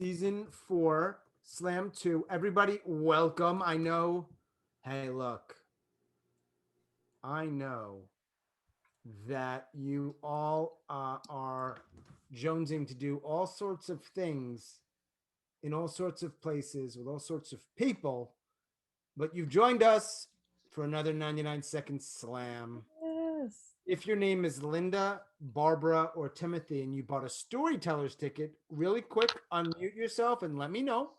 Season 4, Slam 2. Everybody, welcome. I know, hey, look, I know that you all are jonesing to do all sorts of things in all sorts of places with all sorts of people, but you've joined us for another 99-second slam. Yes. If your name is Linda, Barbara, or Timothy, and you bought a storyteller's ticket, really quick, unmute yourself and let me know.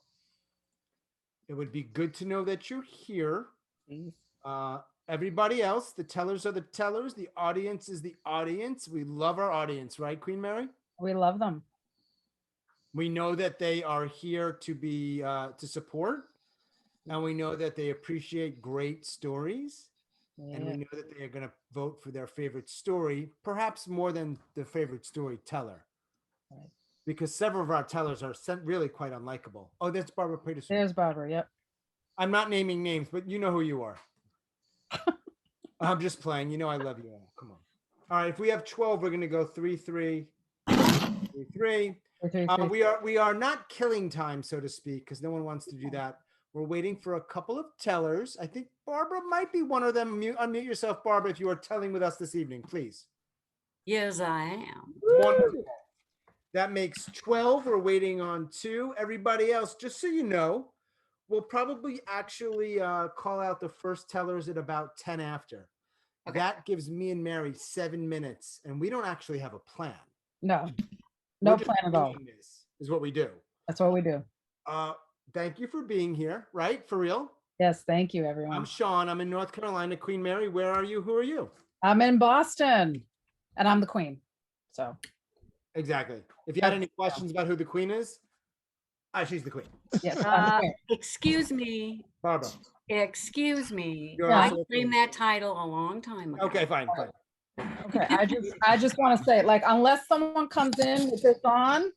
It would be good to know that you're here. Everybody else, the tellers are the tellers. The audience is the audience. We love our audience, right, Queen Mary? We love them. We know that they are here to be to support, and we know that they appreciate great stories. And we know that they are going to vote for their favorite story, perhaps more than the favorite storyteller. Right. Because several of our tellers are really quite unlikable. Oh, that's Barbara Peterson. There's Barbara, yep. I'm not naming names, but you know who you are. I'm just playing. You know I love you all. Come on. All right, if we have 12, we're going to go 3-3, 3-3. We are not killing time, so to speak, because no one wants to do that. We're waiting for a couple of tellers. I think Barbara might be one of them. Unmute yourself, Barbara, if you are telling with us this evening, please. Yes, I am. Wonderful. That makes 12. We're waiting on 2. Everybody else, just so you know, we'll probably actually call out the first tellers at about 10 after. Okay. That gives me and Mary 7 minutes, and we don't actually have a plan. No plan at all. This is what we do. That's what we do. Thank you for being here, right? For real? Yes, thank you, everyone. I'm Sean. I'm in North Carolina. Queen Mary, where are you? Who are you? I'm in Boston, and I'm the queen. So exactly. If you had any questions about who the queen is, she's the queen. Yes. Excuse me. Barbara. Excuse me. I claimed that title a long time ago. Okay, fine. Okay, I just want to say, like, unless someone comes in with this on.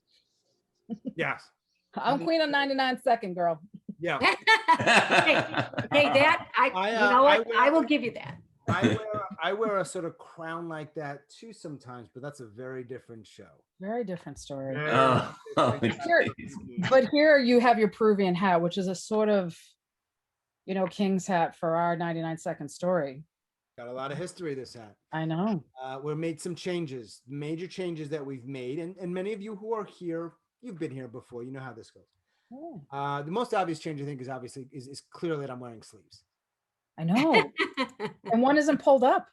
Yes. I'm queen of 99-second, girl. Yeah. hey, that you know what? I will give you that. I wear a sort of crown like that too sometimes, but that's a very different show. Very different story. Different. But here you have your Peruvian hat, which is a sort of, king's hat for our 99-second story. Got a lot of history, this hat. I know. We've made some changes, major changes that we've made. And many of you who are here, you've been here before. You know how this goes. The most obvious change, I think, is clear that I'm wearing sleeves. I know. And one isn't pulled up.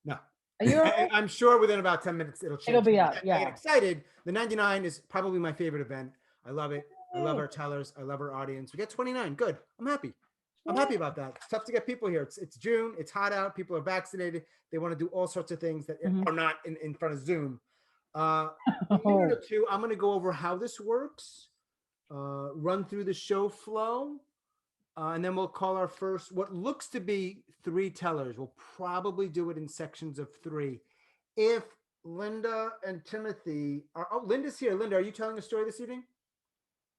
No. Are you okay? I'm sure within about 10 minutes it'll change. It'll be up, yeah. I get excited. The 99 is probably my favorite event. I love it. I love our tellers. I love our audience. We got 29. Good. I'm happy. I'm happy about that. It's tough to get people here. It's June. It's hot out. People are vaccinated. They want to do all sorts of things that are not in front of Zoom. I'm going to go over how this works, run through the show flow, and then we'll call our first, what looks to be 3 tellers. We'll probably do it in sections of 3. If Linda and Timothy are, Linda's here. Linda, are you telling a story this evening?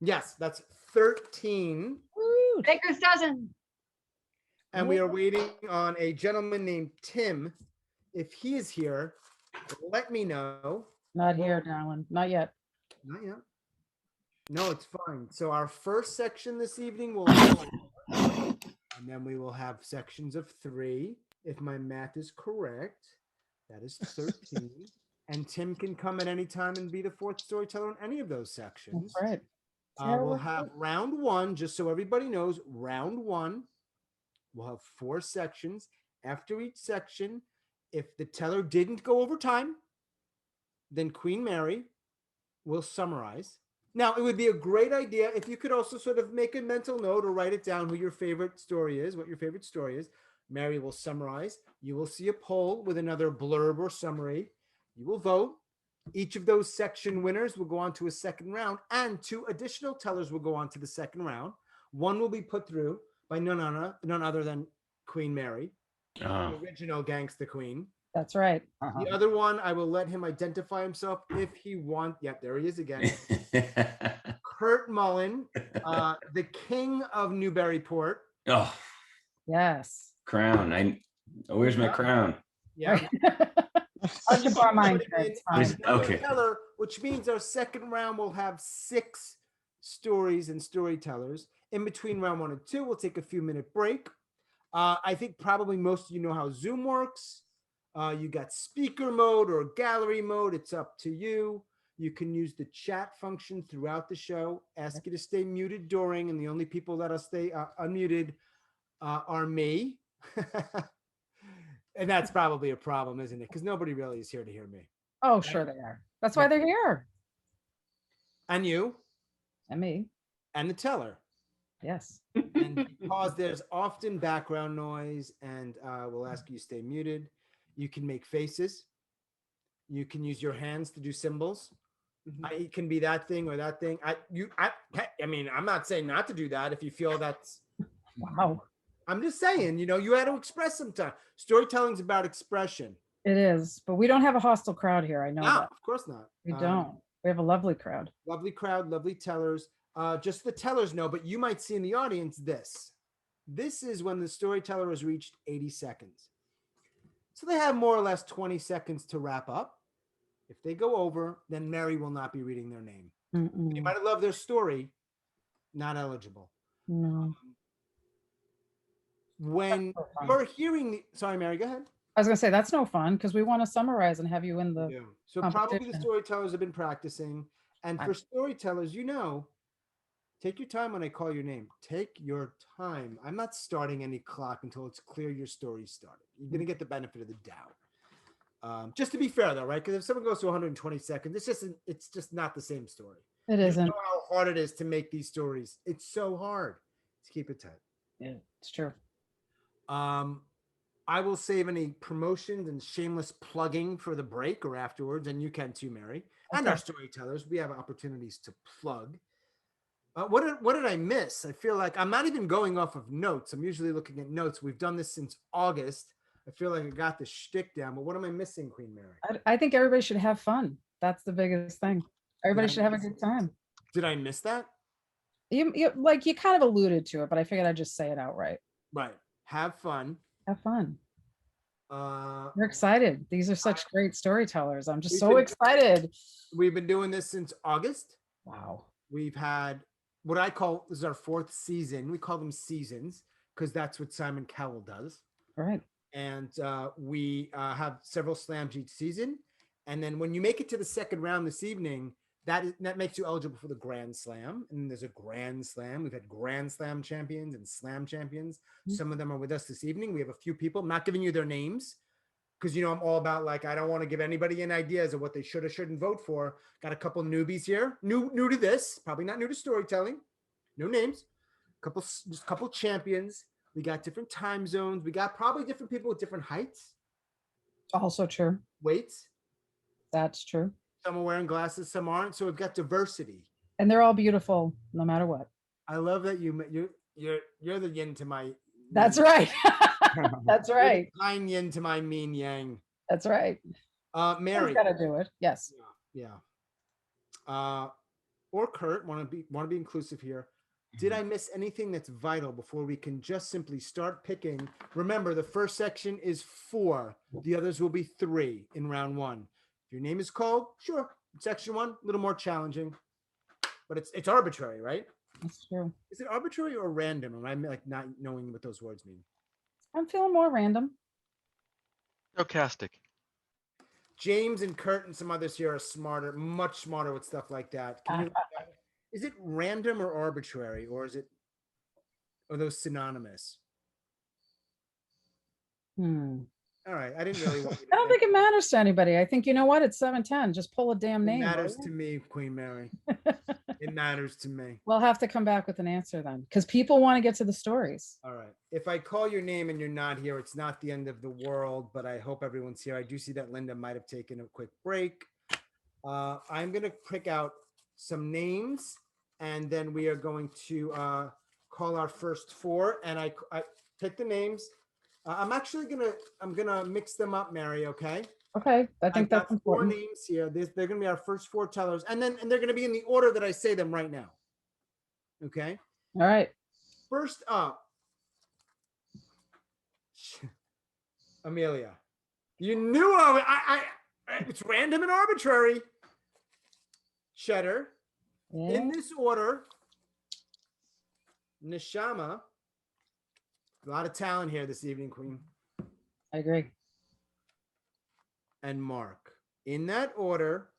Yes, that's 13. Woo. Baker's dozen. And we are waiting on a gentleman named Tim. If he is here, let me know. Not here, darling. Not yet. Not yet. No, it's fine. So our first section this evening will, and then we will have sections of 3. If my math is correct, that is 13. And Tim can come at any time and be the 4th storyteller in any of those sections. That's right. We'll have round 1, just so everybody knows, round 1, we'll have 4 sections. After each section, if the teller didn't go over time, then Queen Mary will summarize. Now, it would be a great idea if you could also sort of make a mental note or write it down who your favorite story is, what your favorite story is. Mary will summarize. You will see a poll with another blurb or summary. You will vote. Each of those section winners will go on to a second round, and 2 additional tellers will go on to the second round. One will be put through by none other than Queen Mary, the original Gangsta Queen. That's right. The other one, I will let him identify himself if he wants. Yep, there he is again. Kurt Mullen, the king of Newburyport. Oh, yes. Crown. Where's my crown? Yeah. I'll just borrow mine. Okay. Teller, which means our second round will have 6 stories and storytellers. In between round 1 and 2, we'll take a few minute break. I think probably most of you know how Zoom works. You got speaker mode or gallery mode. It's up to you. You can use the chat function throughout the show. Ask you to stay muted during, and the only people that'll stay unmuted are me. And that's probably a problem, isn't it? Because nobody really is here to hear me. Oh, sure they are. That's why they're here. And you. And me. And the teller. Yes. And because there's often background noise, and we'll ask you to stay muted, you can make faces. You can use your hands to do symbols. It can be that thing or that thing. I mean, I'm not saying not to do that if you feel that's. Wow. I'm just saying, you had to express sometimes. Storytelling's about expression. It is, but we don't have a hostile crowd here. I know No, that. of course not. We don't. We have a lovely crowd. Lovely crowd, lovely tellers. Just the tellers know, but you might see in the audience this. This is when the storyteller has reached 80 seconds. So they have more or less 20 seconds to wrap up. If they go over, then Mary will not be reading their name. You might have loved their story, not eligible. No. When you're hearing sorry, Mary, go ahead. I was gonna say that's no fun because we want to summarize and have you in the So probably the storytellers have been practicing. And for storytellers, take your time when I call your name. Take your time. I'm not starting any clock until it's clear your story started. You're going to get the benefit of the doubt. Just to be fair, though, right? Because if someone goes to 120 seconds, it's just not the same story. It isn't. You know how hard it is to make these stories. It's so hard to keep it tight. Yeah, it's true. I will save any promotions and shameless plugging for the break or afterwards, and you can too, Mary. Okay. And our storytellers, we have opportunities to plug. What did I miss? I feel like I'm not even going off of notes. I'm usually looking at notes. We've done this since August. I feel like I got the shtick down, but what am I missing, Queen Mary? I think everybody should have fun. That's the biggest thing. Everybody should have a good time. Did I miss that? You kind of alluded to it, but I figured I'd just say it outright. Right. Have fun. Have fun. We're excited. These are such great storytellers. I'm just so excited. We've been doing this since August. Wow. We've had what I call, this is our 4th season. We call them seasons because that's what Simon Cowell does. All right. And we have several slams each season. And then when you make it to the 2nd round this evening, that makes you eligible for the Grand Slam. And there's a Grand Slam. We've had Grand Slam champions and Slam champions. Some of them are with us this evening. We have a few people. I'm not giving you their names because, I'm all about I don't want to give anybody any ideas of what they should or shouldn't vote for. Got a couple newbies here. New to this, probably not new to storytelling. No names. Just a couple champions. We got different time zones. We got probably different people with different heights. Also true. Weights. That's true. Some are wearing glasses, some aren't. So we've got diversity. And they're all beautiful, no matter what. I love that you're the yin to my. That's right. That's right. Kind yin to my mean yang. That's right. Mary. Got to do it. Yes. Yeah. Or Kurt, want to be inclusive here. Did I miss anything that's vital before we can just simply start picking? Remember, the first section is 4. The others will be 3 in round 1. If your name is called, sure. Section 1, a little more challenging, but it's arbitrary, right? That's true. Is it arbitrary or random? Or am I not knowing what those words mean? I'm feeling more random. Stochastic. James and Kurt and some others here are smarter, much smarter with stuff like that. Is it random or arbitrary, or are those synonymous? All right, I didn't really want you to I don't think it matters to anybody. I think, you know what? It's 7:10. Just pull a damn name. It matters to me, Queen Mary. It matters to me. We'll have to come back with an answer then, because people want to get to the stories. All right. If I call your name and you're not here, it's not the end of the world, but I hope everyone's here. I do see that Linda might have taken a quick break. I'm going to pick out some names, and then we are going to call our first 4. And I pick the names. I'm gonna mix them up, Mary. Okay. Okay. I think that's important. 4 names here. They're gonna be our first 4 tellers, and they're gonna be in the order that I say them right now. Okay. All right. First up, Amelia. You knew it's random and arbitrary. Chetter. Yeah. In this order, Neshama. A lot of talent here this evening, Queen. I agree. And Mark. In that order,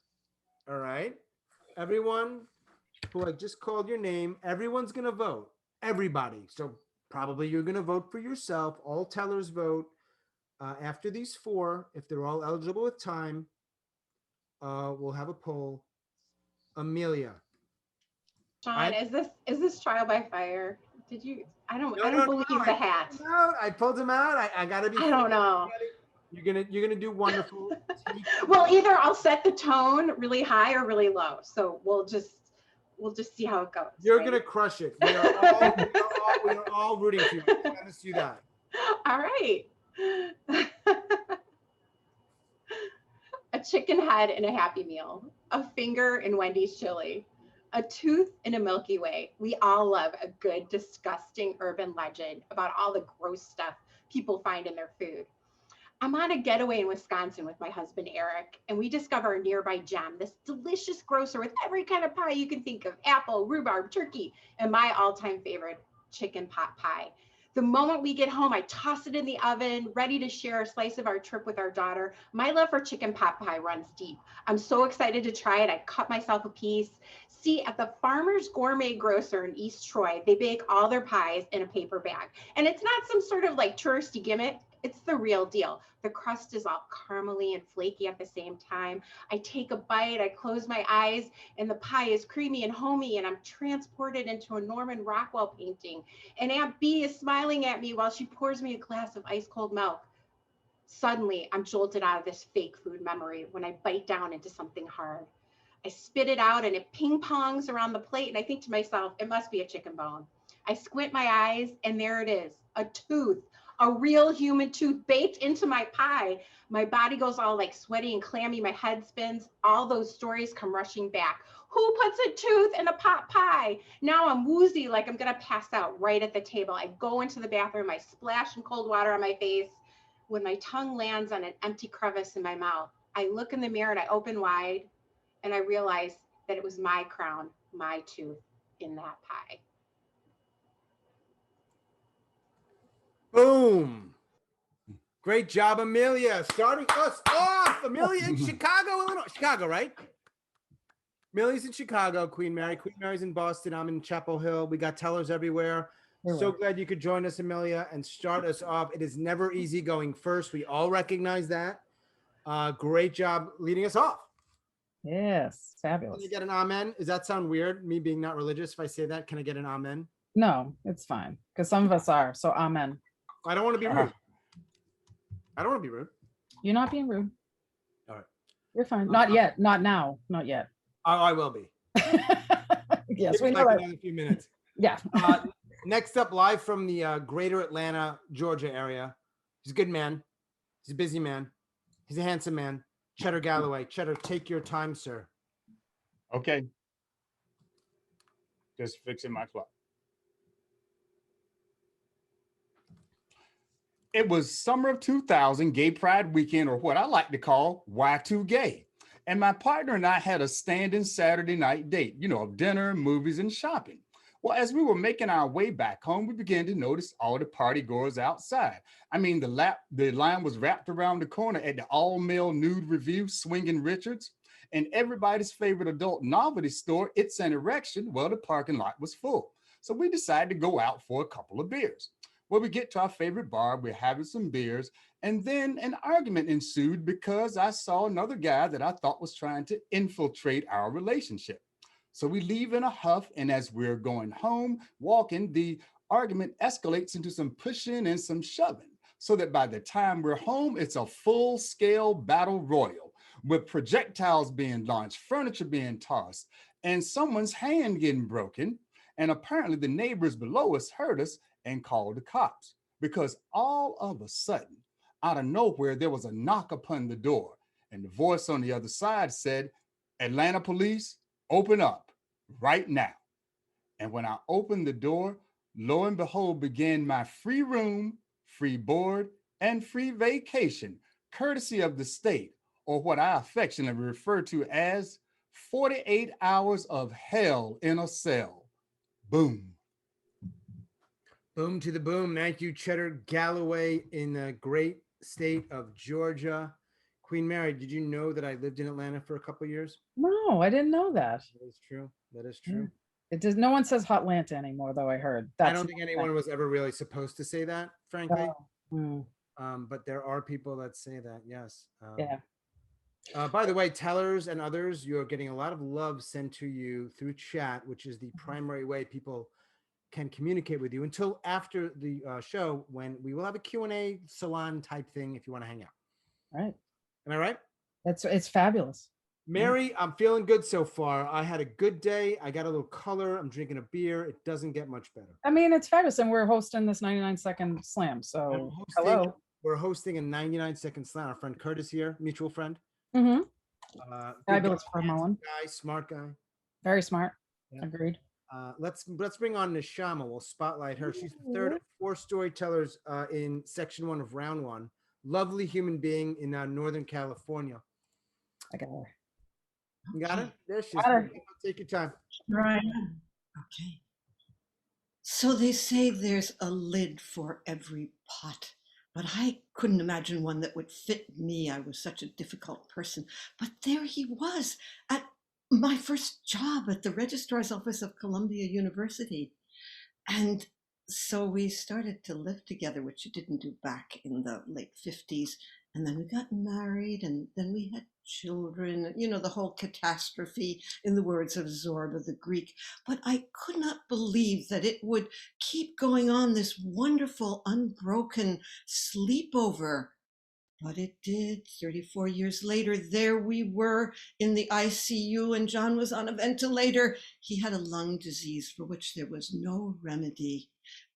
all right? Everyone who I just called your name, everyone's going to vote. Everybody. So probably you're going to vote for yourself. All tellers vote. After these 4, if they're all eligible with time, we'll have a poll. Amelia. Sean, is this trial by fire? Did you? I don't believe no, the hat. No, I pulled him out. I gotta be. I don't know. You're gonna do wonderful. Well, either I'll set the tone really high or really low. So we'll just see how it goes. You're right? gonna crush it. We are all rooting for you. I promise you that. All right. A chicken head in a Happy Meal, a finger in Wendy's chili, a tooth in a Milky Way. We all love a good, disgusting urban legend about all the gross stuff people find in their food. I'm on a getaway in Wisconsin with my husband, Eric, and we discover a nearby gem, this delicious grocer with every kind of pie you can think of, apple, rhubarb, turkey, and my all-time favorite, chicken pot pie. The moment we get home, I toss it in the oven, ready to share a slice of our trip with our daughter. My love for chicken pot pie runs deep. I'm so excited to try it. I cut myself a piece. See, at the Farmer's Gourmet Grocer in East Troy, they bake all their pies in a paper bag. And it's not some sort of like touristy gimmick. It's the real deal. The crust is all caramely and flaky at the same time. I take a bite, I close my eyes, and the pie is creamy and homey, and I'm transported into a Norman Rockwell painting. And Aunt B is smiling at me while she pours me a glass of ice cold milk. Suddenly, I'm jolted out of this fake food memory when I bite down into something hard. I spit it out and it ping pongs around the plate, and I think to myself, it must be a chicken bone. I squint my eyes, and there it is, a tooth. A real human tooth baked into my pie. My body goes all like sweaty and clammy. My head spins. All those stories come rushing back. Who puts a tooth in a pot pie? Now I'm woozy, like I'm gonna pass out right at the table. I go into the bathroom. I splash some cold water on my face. When my tongue lands on an empty crevice in my mouth, I look in the mirror and I open wide, and I realize that it was my crown, my tooth in that pie. Boom. Great job, Amelia. Starting us off. Amelia in Chicago, Illinois. Chicago, right? Amelia's in Chicago. Queen Mary's in Boston. I'm in Chapel Hill. We got tellers everywhere. So glad you could join us, Amelia, and start us off. It is never easy going first. We all recognize that. Great job leading us off. Yes, fabulous. Can I get an amen? Does that sound weird, me being not religious? If I say that, can I get an amen? No, it's fine, because some of us are, so amen. I don't want to be rude. I don't want to be rude. You're not being rude. All right. You're fine. Not yet. Not now. Not yet. I will be. Yes, we know like that. another few minutes. Yeah. Next up, live from the greater Atlanta, Georgia area. He's a good man. He's a busy man. He's a handsome man. Chetter Galloway. Chetter, take your time, sir. Okay. Just fixing my clock. It was summer of 2000, Gay Pride weekend, or what I like to call Y2Gay. And my partner and I had a standing Saturday night date, of dinner, movies, and shopping. Well, as we were making our way back home, we began to notice all the party goers outside. I mean, the line was wrapped around the corner at the all-male nude review, Swingin' Richards, and everybody's favorite adult novelty store, It's an Erection. Well, the parking lot was full. So we decided to go out for a couple of beers. Well, we get to our favorite bar, we're having some beers, and then an argument ensued because I saw another guy that I thought was trying to infiltrate our relationship. So we leave in a huff, and as we're going home, walking, the argument escalates into some pushing and some shoving, so that by the time we're home, it's a full-scale battle royal with projectiles being launched, furniture being tossed, and someone's hand getting broken. And apparently the neighbors below us heard us and called the cops, because all of a sudden, out of nowhere, there was a knock upon the door, and the voice on the other side said, "Atlanta police, open up right now." And when I opened the door, lo and behold, began my free room, free board, and free vacation, courtesy of the state, or what I affectionately refer to as 48 hours of hell in a cell. Boom. Boom to the boom. Thank you, Chetter. Galloway in the great state of Georgia. Queen Mary, did you know that I lived in Atlanta for a couple of years? No, I didn't know that. That is true. That is Yeah. true. It does. No one says Hotlanta anymore, though. I heard. I don't think anyone was ever really supposed to say that, frankly. Oh. But there are people that say that. Yes. Yeah. By the way, tellers and others, you're getting a lot of love sent to you through chat, which is the primary way people can communicate with you until after the show, when we will have a Q&A salon type thing if you want to hang out. Right. Am I right? It's fabulous. Mary, I'm feeling good so far. I had a good day. I got a little color. I'm drinking a beer. It doesn't get much better. I mean, it's fabulous. And we're hosting this 99-second slam. So hello. We're hosting a 99-second slam. Our friend Curtis here, mutual friend. Mm-hmm. Fabulous for Mullen. Guy, smart guy. Very smart. Yeah. Agreed. Let's bring on Neshama. We'll spotlight her. She's the third of 4 storytellers in section 1 of round 1. Lovely human being in Northern California. I got her. You got it? There she is. Got her. Take your time. Right. Okay. So they say there's a lid for every pot, but I couldn't imagine one that would fit me. I was such a difficult person. But there he was at my first job at the registrar's office of Columbia University. And so we started to live together, which you didn't do back in the late 50s. And then we got married, and then we had children, you know, the whole catastrophe, in the words of Zorba the Greek. But I could not believe that it would keep going on, this wonderful, unbroken sleepover. But it did. 34 years later, there we were in the ICU, and John was on a ventilator. He had a lung disease for which there was no remedy.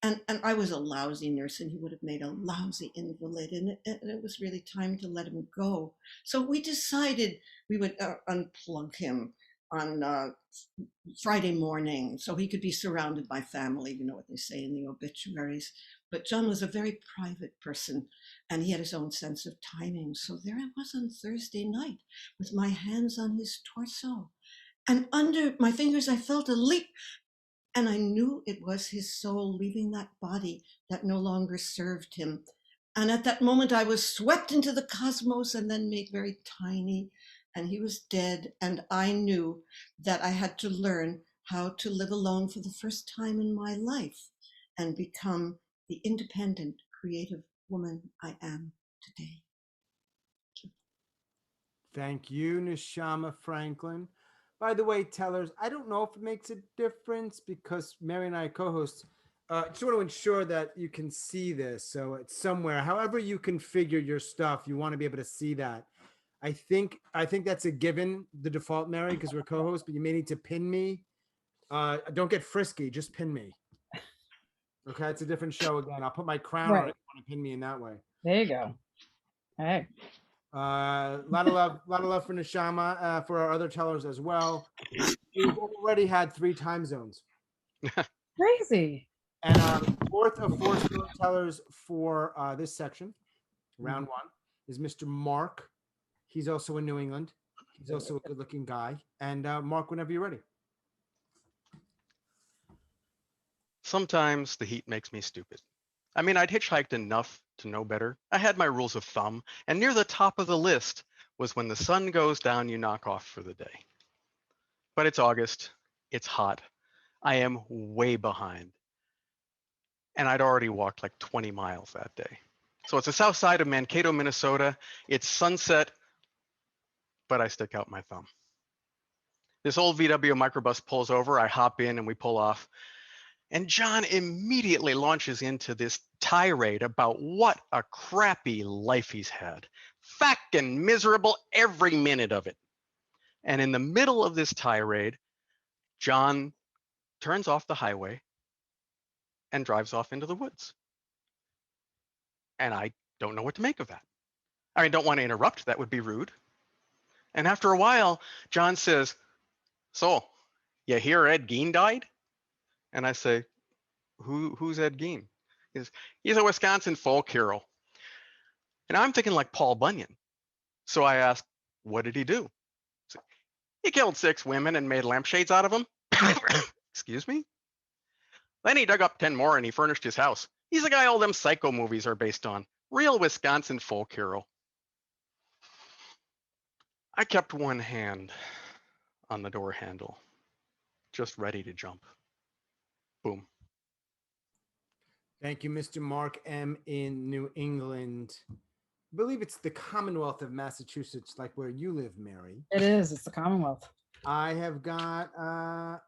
And I was a lousy nurse, and he would have made a lousy invalid, and it was really time to let him go. So we decided we would unplug him on Friday morning so he could be surrounded by family. You know what they say in the obituaries. But John was a very private person, and he had his own sense of timing. So there I was on Thursday night with my hands on his torso. And under my fingers, I felt a leap. And I knew it was his soul leaving that body that no longer served him. And at that moment, I was swept into the cosmos and then made very tiny. And he was dead. And I knew that I had to learn how to live alone for the first time in my life and become the independent, creative woman I am today. Thank you, Neshama Franklin. By the way, tellers, I don't know if it makes a difference because Mary and I co-hosts. Just want to ensure that you can see this. So it's somewhere, however you configure your stuff, you want to be able to see that. I think that's a given, the default, Mary, because we're co-hosts, but you may need to pin me. Don't get frisky, just pin me. Okay, it's a different show again. I'll put my crown on it if you want to pin me in that way. There you go. Hey. A lot of love for Neshama, for our other tellers as well. We've already had 3 time zones. Crazy. And our 4th of 4 storytellers for this section, round 1, is Mr. Mark. He's also in New England. He's also a good-looking guy. And Mark, whenever you're ready. Sometimes the heat makes me stupid. I mean, I'd hitchhiked enough to know better. I had my rules of thumb, and near the top of the list was when the sun goes down, you knock off for the day. But it's August, it's hot. I am way behind. And I'd already walked like 20 miles that day. So it's the south side of Mankato, Minnesota. It's sunset, but I stick out my thumb. This old VW microbus pulls over, I hop in and we pull off. And John immediately launches into this tirade about what a crappy life he's had. Fucking miserable every minute of it. And in the middle of this tirade, John turns off the highway and drives off into the woods. And I don't know what to make of that. I don't want to interrupt, that would be rude. And after a while, John says, "So, you hear Ed Gein died?" And I say, who's Ed Gein? He's a Wisconsin folk hero. And I'm thinking like Paul Bunyan. So I asked, what did he do? So, he killed 6 women and made lampshades out of them. Excuse me? Then he dug up 10 more and he furnished his house. He's the guy all them psycho movies are based on. Real Wisconsin folk hero. I kept one hand on the door handle, just ready to jump. Boom. Thank you, Mr. Mark M. in New England. I believe it's the Commonwealth of Massachusetts, like where you live, Mary. It is. It's the Commonwealth. I have got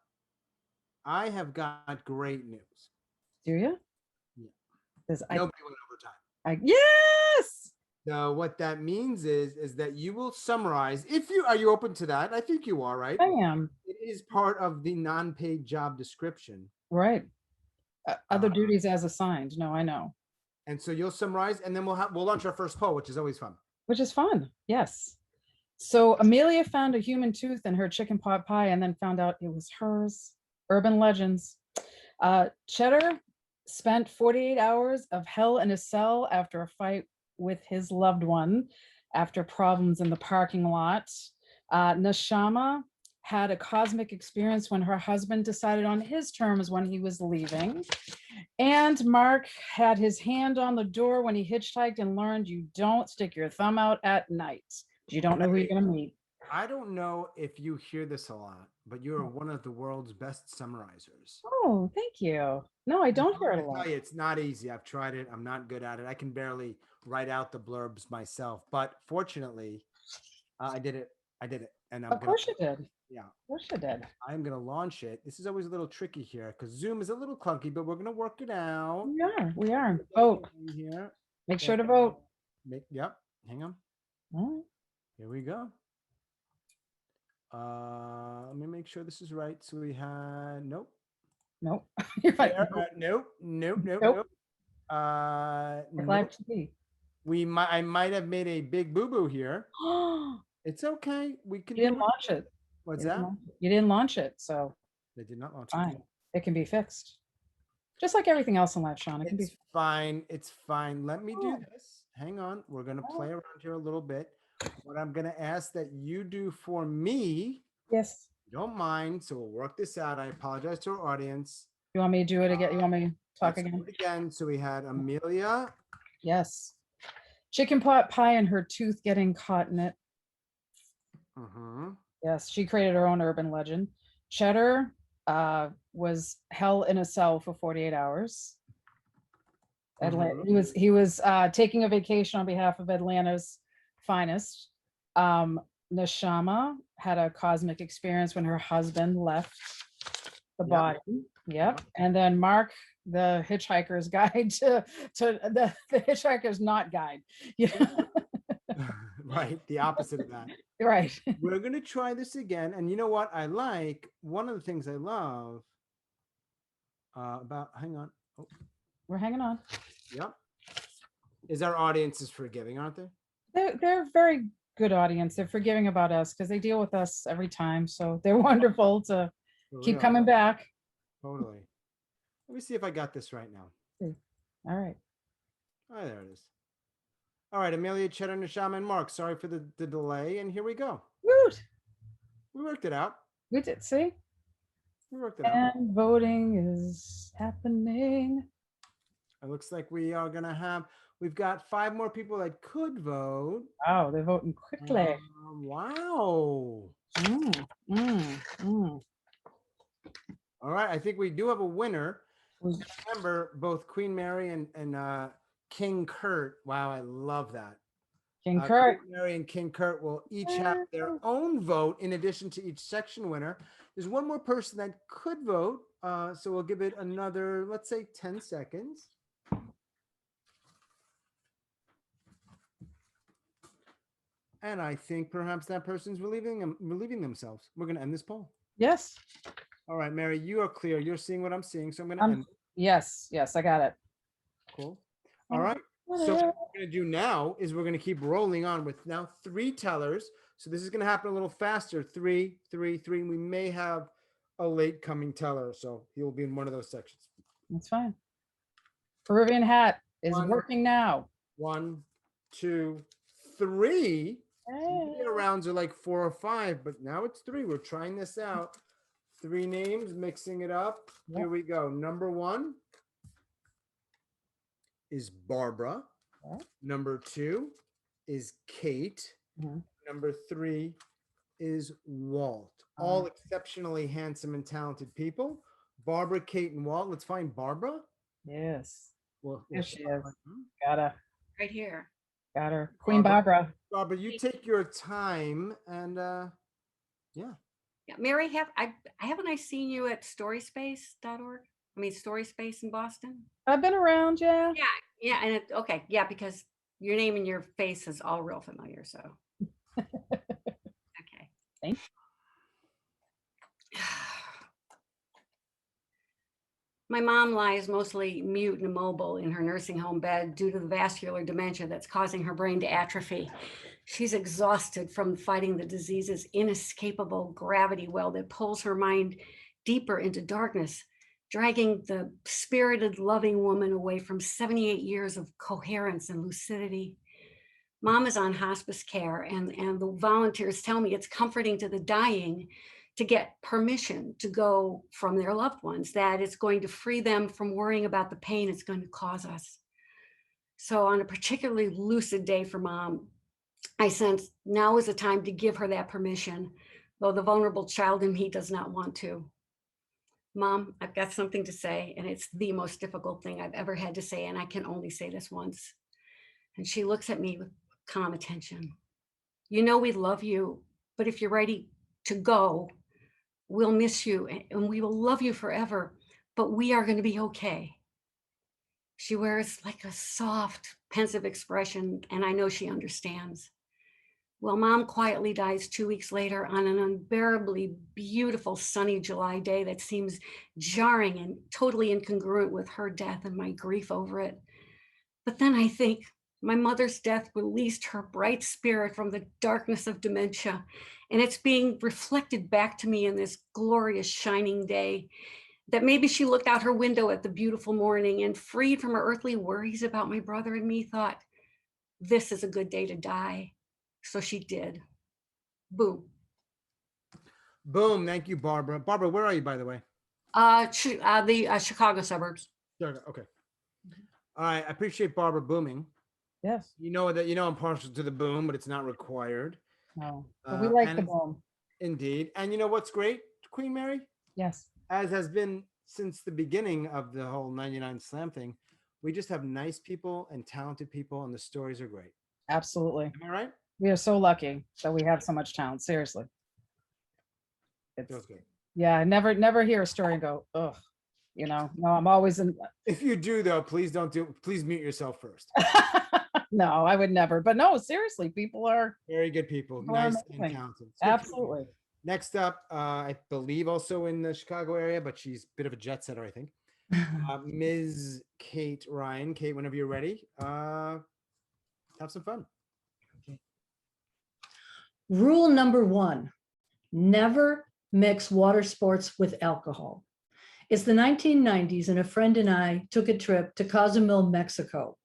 great news. Do you? Yeah. Nobody went overtime. Yes. So what that means is that you will summarize. Are you open to that? I think you are, right? I am. It is part of the non-paid job description. Right. Other duties as assigned. No, I know. And so you'll summarize, and then we'll launch our first poll, which is always fun. Which is fun. Yes. So Amelia found a human tooth in her chicken pot pie and then found out it was hers. Urban legends. Chetter spent 48 hours of hell in a cell after a fight with his loved one after problems in the parking lot. Neshama had a cosmic experience when her husband decided on his terms when he was leaving. And Mark had his hand on the door when he hitchhiked and learned you don't stick your thumb out at night. You don't know who you're going to meet. I don't know if you hear this a lot, but you're one of the world's best summarizers. Oh, thank you. No, I don't hear it a lot. It's not easy. I've tried it. I'm not good at it. I can barely write out the blurbs myself, but fortunately, I did it. And Of course you did. Yeah. Of course you did. I'm going to launch it. This is always a little tricky here because Zoom is a little clunky, but we're going to work it out. We are. Vote. Here. Make sure to vote. Yep. Hang on. All right. Here we go. Let me make sure this is right. So we had nope. You're right. Nope. Glad to be. I might have made a big boo-boo here. It's okay. We can. You didn't launch it. What's that? You didn't launch it, so they did not launch fine. it. It can be fixed. Just like everything else in life, Sean. It can be fine. It's fine. Let me do this. Hang on. We're gonna play around here a little bit. What I'm gonna ask that you do for me. Yes. You don't mind. So we'll work this out. I apologize to our audience. You want me to do it again? You want me to talk Let's again? do it again. So we had Amelia. Yes. Chicken pot pie and her tooth getting caught in it. Yes, she created her own urban legend. Chetter was hell in a cell for 48 hours. He was taking a vacation on behalf of Atlanta's finest. Neshama had a cosmic experience when her husband left the body. Yep. And then Mark, the hitchhiker's guide to the hitchhiker's not guide. Yeah. Right. The opposite of that. Right. We're going to try this again. And you know what I like? One of the things I love hang on. Oh. We're hanging on. Yep. Is our audience is forgiving, aren't they? They're very good audience. They're forgiving about us because they deal with us every time. So they're wonderful to keep coming back. Totally. Let me see if I got this right now. All right. Oh, there it is. All right, Amelia, Chetter, Neshama, and Mark. Sorry for the delay. And here we go. Woot. We worked it out. We did. See? We worked it out. And voting is happening. It looks like we've got 5 more people that could vote. Wow, they're voting quickly. Wow. All right, I think we do have a winner. Remember, both Queen Mary and King Kurt. Wow, I love that. King Kurt. Queen Mary and King Kurt will each have their own vote in addition to each section winner. There's one more person that could vote, so we'll give it another, let's say, 10 seconds. And I think perhaps that person's relieving themselves. We're going to end this poll. Yes. All right, Mary, you are clear. You're seeing what I'm seeing, so I'm going to end. Yes, I got it. Cool. All right. So what we're going to do now is we're going to keep rolling on with now 3 tellers. So this is going to happen a little faster. 3, 3, 3. And we may have a late coming teller. So he'll be in one of those sections. That's fine. Peruvian hat is working now. 1, 2, 3. Rounds are like 4 or 5, but now it's 3. We're trying this out. 3 names, mixing it up. Yep. Here we go. Number 1 is Barbara. Yep. Number 2 is Kate. Mhm. Number 3 is Walt. All exceptionally handsome and talented people. Barbara, Kate, and Walt. Let's find Barbara. Yes. Well, Here she is. Got her. Right here. Got her. Queen Barbara. Barbara, you take your time and yeah. Yeah, Mary, haven't I seen you at storyspace.org? I mean, Storyspace in Boston. I've been around, yeah. Yeah, and okay, yeah, because your name and your face is all real familiar. So, okay. Thanks. My mom lies mostly mute and immobile in her nursing home bed due to the vascular dementia that's causing her brain to atrophy. She's exhausted from fighting the disease's inescapable gravity well that pulls her mind deeper into darkness, dragging the spirited, loving woman away from 78 years of coherence and lucidity. Mom is on hospice care, and the volunteers tell me it's comforting to the dying to get permission to go from their loved ones, that it's going to free them from worrying about the pain it's going to cause us. So on a particularly lucid day for Mom, I sense now is the time to give her that permission, though the vulnerable child in me does not want to. Mom, I've got something to say, and it's the most difficult thing I've ever had to say, and I can only say this once. And she looks at me with calm attention. You know we love you, but if you're ready to go, we'll miss you and we will love you forever, but we are going to be okay. She wears like a soft, pensive expression, and I know she understands. Well, Mom quietly dies 2 weeks later on an unbearably beautiful sunny July day that seems jarring and totally incongruent with her death and my grief over it. But then I think my mother's death released her bright spirit from the darkness of dementia, and it's being reflected back to me in this glorious shining day, that maybe she looked out her window at the beautiful morning and, freed from her earthly worries about my brother and me, thought, this is a good day to die. So she did. Boom. Boom. Thank you, Barbara. Barbara, where are you, by the way? The Chicago suburbs. Okay. All right. I appreciate Barbara booming. Yes. You know I'm partial to the boom, but it's not required. No, but we like the boom. Indeed. And you know what's great, Queen Mary? Yes. As has been since the beginning of the whole 99 Slam thing, we just have nice people and talented people, and the stories are great. Absolutely. Am I right? We are so lucky that we have so much talent. Seriously. Feels good. Yeah, I never hear a story and go, ugh. You know, no, I'm always in. If you do, though, please mute yourself first. No, I would never. But no, seriously, people are very good people, nice and talented. Absolutely. Next up, I believe also in the Chicago area, but she's a bit of a jet setter, I think. Ms. Kate Ryan. Kate, whenever you're ready, have some fun. Okay. Rule number 1, never mix water sports with alcohol. It's the 1990s, and a friend and I took a trip to Cozumel, Mexico.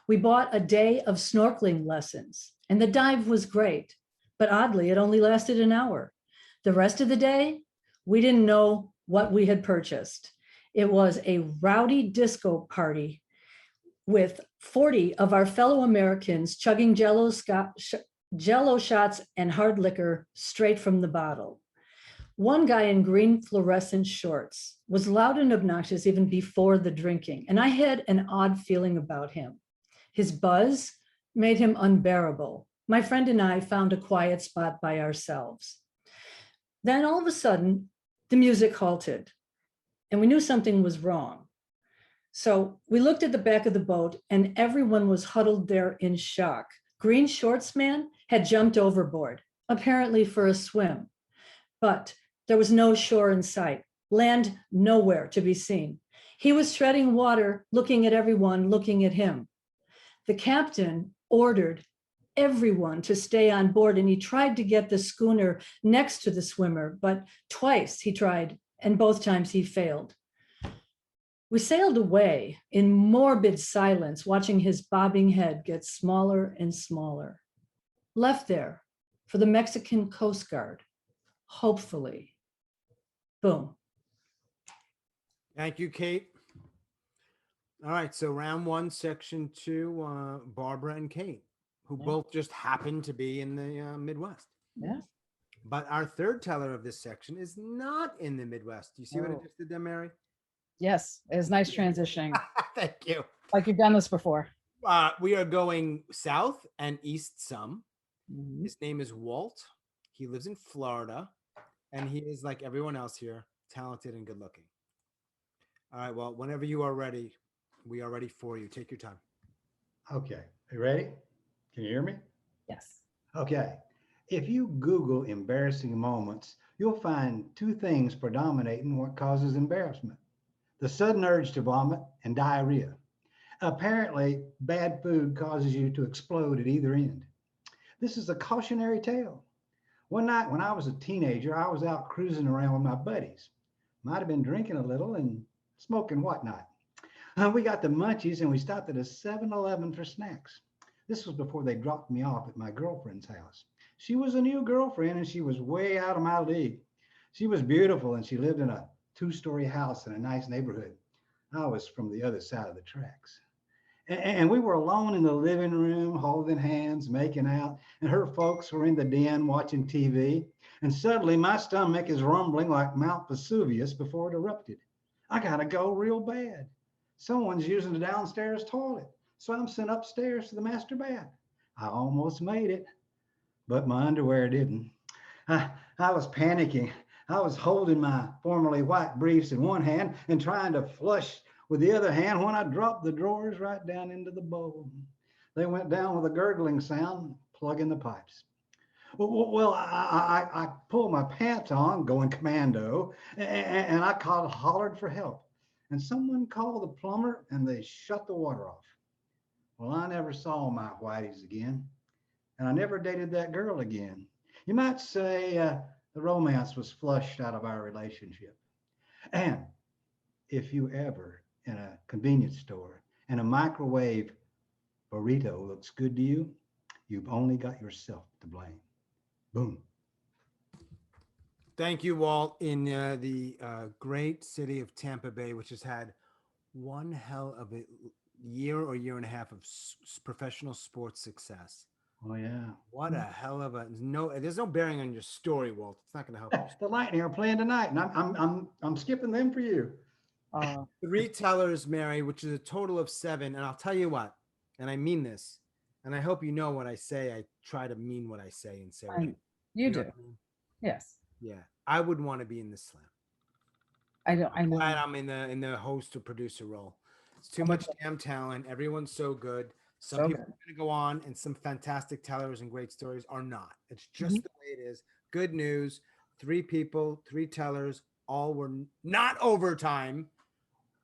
We bought a day of snorkeling lessons, and the dive was great, but oddly, it only lasted an hour. The rest of the day, we didn't know what we had purchased. It was a rowdy disco party with 40 of our fellow Americans chugging Jello shots and hard liquor straight from the bottle. One guy in green fluorescent shorts was loud and obnoxious even before the drinking, and I had an odd feeling about him. His buzz made him unbearable. My friend and I found a quiet spot by ourselves. Then all of a sudden, the music halted, and we knew something was wrong. So we looked at the back of the boat, and everyone was huddled there in shock. Green shorts man had jumped overboard, apparently for a swim, but there was no shore in sight, land nowhere to be seen. He was treading water, looking at everyone, looking at him. The captain ordered everyone to stay on board, and he tried to get the schooner next to the swimmer, but twice he tried, and both times he failed. We sailed away in morbid silence, watching his bobbing head get smaller and smaller. Left there for the Mexican Coast Guard, hopefully. Boom. Thank you, Kate. All right, so round one, section two, Barbara and Kate, who Yeah. both just happen to be in the Midwest. Yeah. But our third teller of this section is not in the Midwest. Do you see what I Oh. just did there, Mary? Yes, it was nice transitioning. Thank you. Like you've done this before. We are going south and east some. Mhm. His name is Walt. He lives in Florida, and he is like everyone else here, talented and good looking. All right, well, whenever you are ready, we are ready for you. Take your time. Okay, you ready? Can you hear me? Yes. Okay. If you Google embarrassing moments, you'll find two things predominating what causes embarrassment: the sudden urge to vomit and diarrhea. Apparently, bad food causes you to explode at either end. This is a cautionary tale. One night when I was a teenager, I was out cruising around with my buddies. Might have been drinking a little and smoking whatnot. We got the munchies and we stopped at a 7-Eleven for snacks. This was before they dropped me off at my girlfriend's house. She was a new girlfriend and she was way out of my league. She was beautiful and she lived in a 2-story house in a nice neighborhood. I was from the other side of the tracks. And we were alone in the living room, holding hands, making out, and her folks were in the den watching TV. And suddenly my stomach is rumbling like Mount Vesuvius before it erupted. I gotta go real bad. Someone's using the downstairs toilet, so I'm sent upstairs to the master bath. I almost made it, but my underwear didn't. I was panicking. I was holding my formerly white briefs in one hand and trying to flush with the other hand when I dropped the drawers right down into the bowl. They went down with a gurgling sound, plugging the pipes. Well, I pulled my pants on, going commando, and I hollered for help. And someone called the plumber and they shut the water off. Well, I never saw my whiteys again, and I never dated that girl again. You might say the romance was flushed out of our relationship. And if you ever in a convenience store and a microwave burrito looks good to you, you've only got yourself to blame. Boom. Thank you, Walt, in the great city of Tampa Bay, which has had one hell of a year or year and a half of professional sports success. Oh yeah. What a hell of a there's no bearing on your story, Walt. It's not going to help you. The Lightning are playing tonight, and I'm skipping them for you. 3 tellers, Mary, which is a total of 7. And I'll tell you what, and I mean this, and I hope you know what I say. I try to mean what I say and say what You know do. what I mean? Yes. Yeah, I would want to be in this slam. I know. I'm glad I'm in the host or producer role. It's too much damn talent. Everyone's so good. Some So people good. are going to go on, and some fantastic tellers and great stories are not. It's just the way it is. Good news. 3 people, 3 tellers, all were not overtime,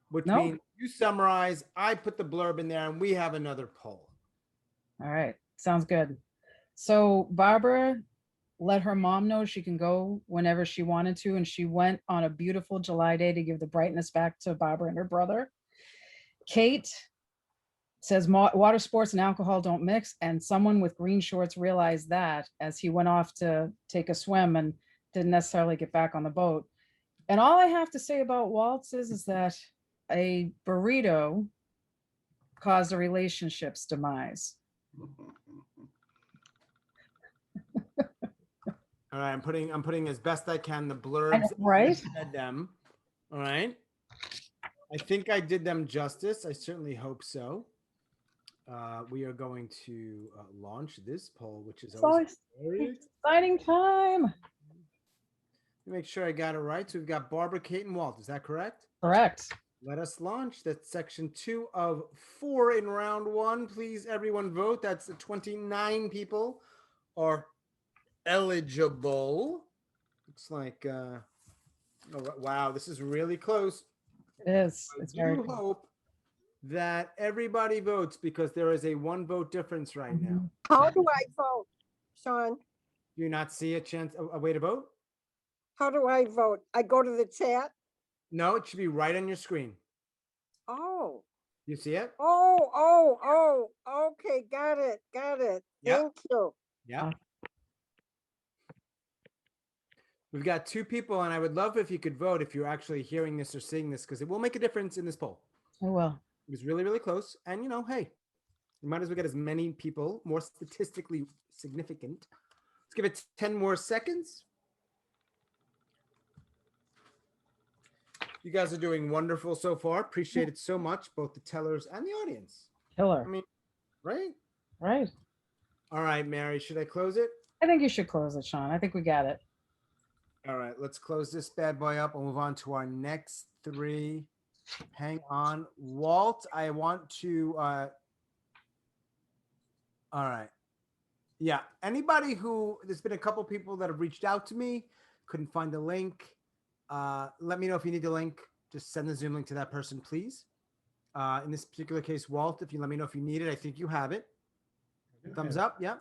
which Nope. means you summarize, I put the blurb in there, and we have another poll. All right. Sounds good. So Barbara let her mom know she can go whenever she wanted to, and she went on a beautiful July day to give the brightness back to Barbara and her brother. Kate says water sports and alcohol don't mix, and someone with green shorts realized that as he went off to take a swim and didn't necessarily get back on the boat. And all I have to say about Waltz is that a burrito caused a relationship's demise. All right, I'm putting as best I can the blurbs Right? I read them. All right. I think I did them justice. I certainly hope so. We are going to launch this poll, which is always very exciting time. Let me make sure I got it right. So we've got Barbara, Kate, and Walt. Is that correct? Correct. Let us launch. That's section 2 of 4 in round 1. Please, everyone vote. That's 29 people are eligible. Looks like, oh, wow, this is really close. It is. I It's very do hope that everybody votes because there is a 1 vote difference right now. How do I vote, Sean? Do you not see a chance, a way to vote? How do I vote? I go to the chat? No, it should be right on your screen. Oh. You see it? Oh, okay, got it. Yep. Thank you. Yeah. We've got 2 people, and I would love if you could vote if you're actually hearing this or seeing this, because it will make a difference in this poll. I will. It was really, really close. And, you know, hey, we might as well get as many people, more statistically significant. Let's give it 10 more seconds. You guys are doing wonderful so far. Appreciate it so much, both the tellers and the audience. Killer. I mean, right? Right. All right, Mary, should I close it? I think you should close it, Sean. I think we got it. All right, let's close this bad boy up. We'll move on to our next 3. Hang on. Walt, I want to, all right. Yeah, anybody who, there's been a couple people that have reached out to me, couldn't find the link. Let me know if you need the link. Just send the Zoom link to that person, please. In this particular case, Walt, if you let me know if you need it, I think you have it. Thumbs up, yeah.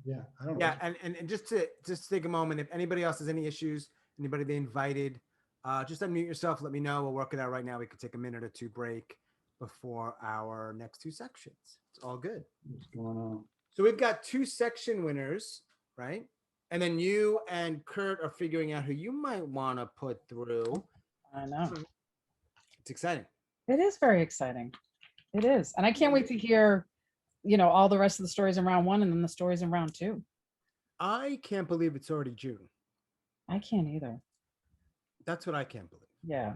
Yeah, I don't know. Yeah, and just to take a moment, if anybody else has any issues, anybody they invited, just unmute yourself. Let me know. We'll work it out right now. We could take a minute or 2 break before our next 2 sections. It's all good. What's going on? So we've got 2 section winners, right? And then you and Kurt are figuring out who you might want to put through. I know. It's exciting. It is very exciting. It is. And I can't wait to hear, you know, all the rest of the stories in round 1 and then the stories in round 2. I can't believe it's already June. I can't either. That's what I can't believe. Yeah.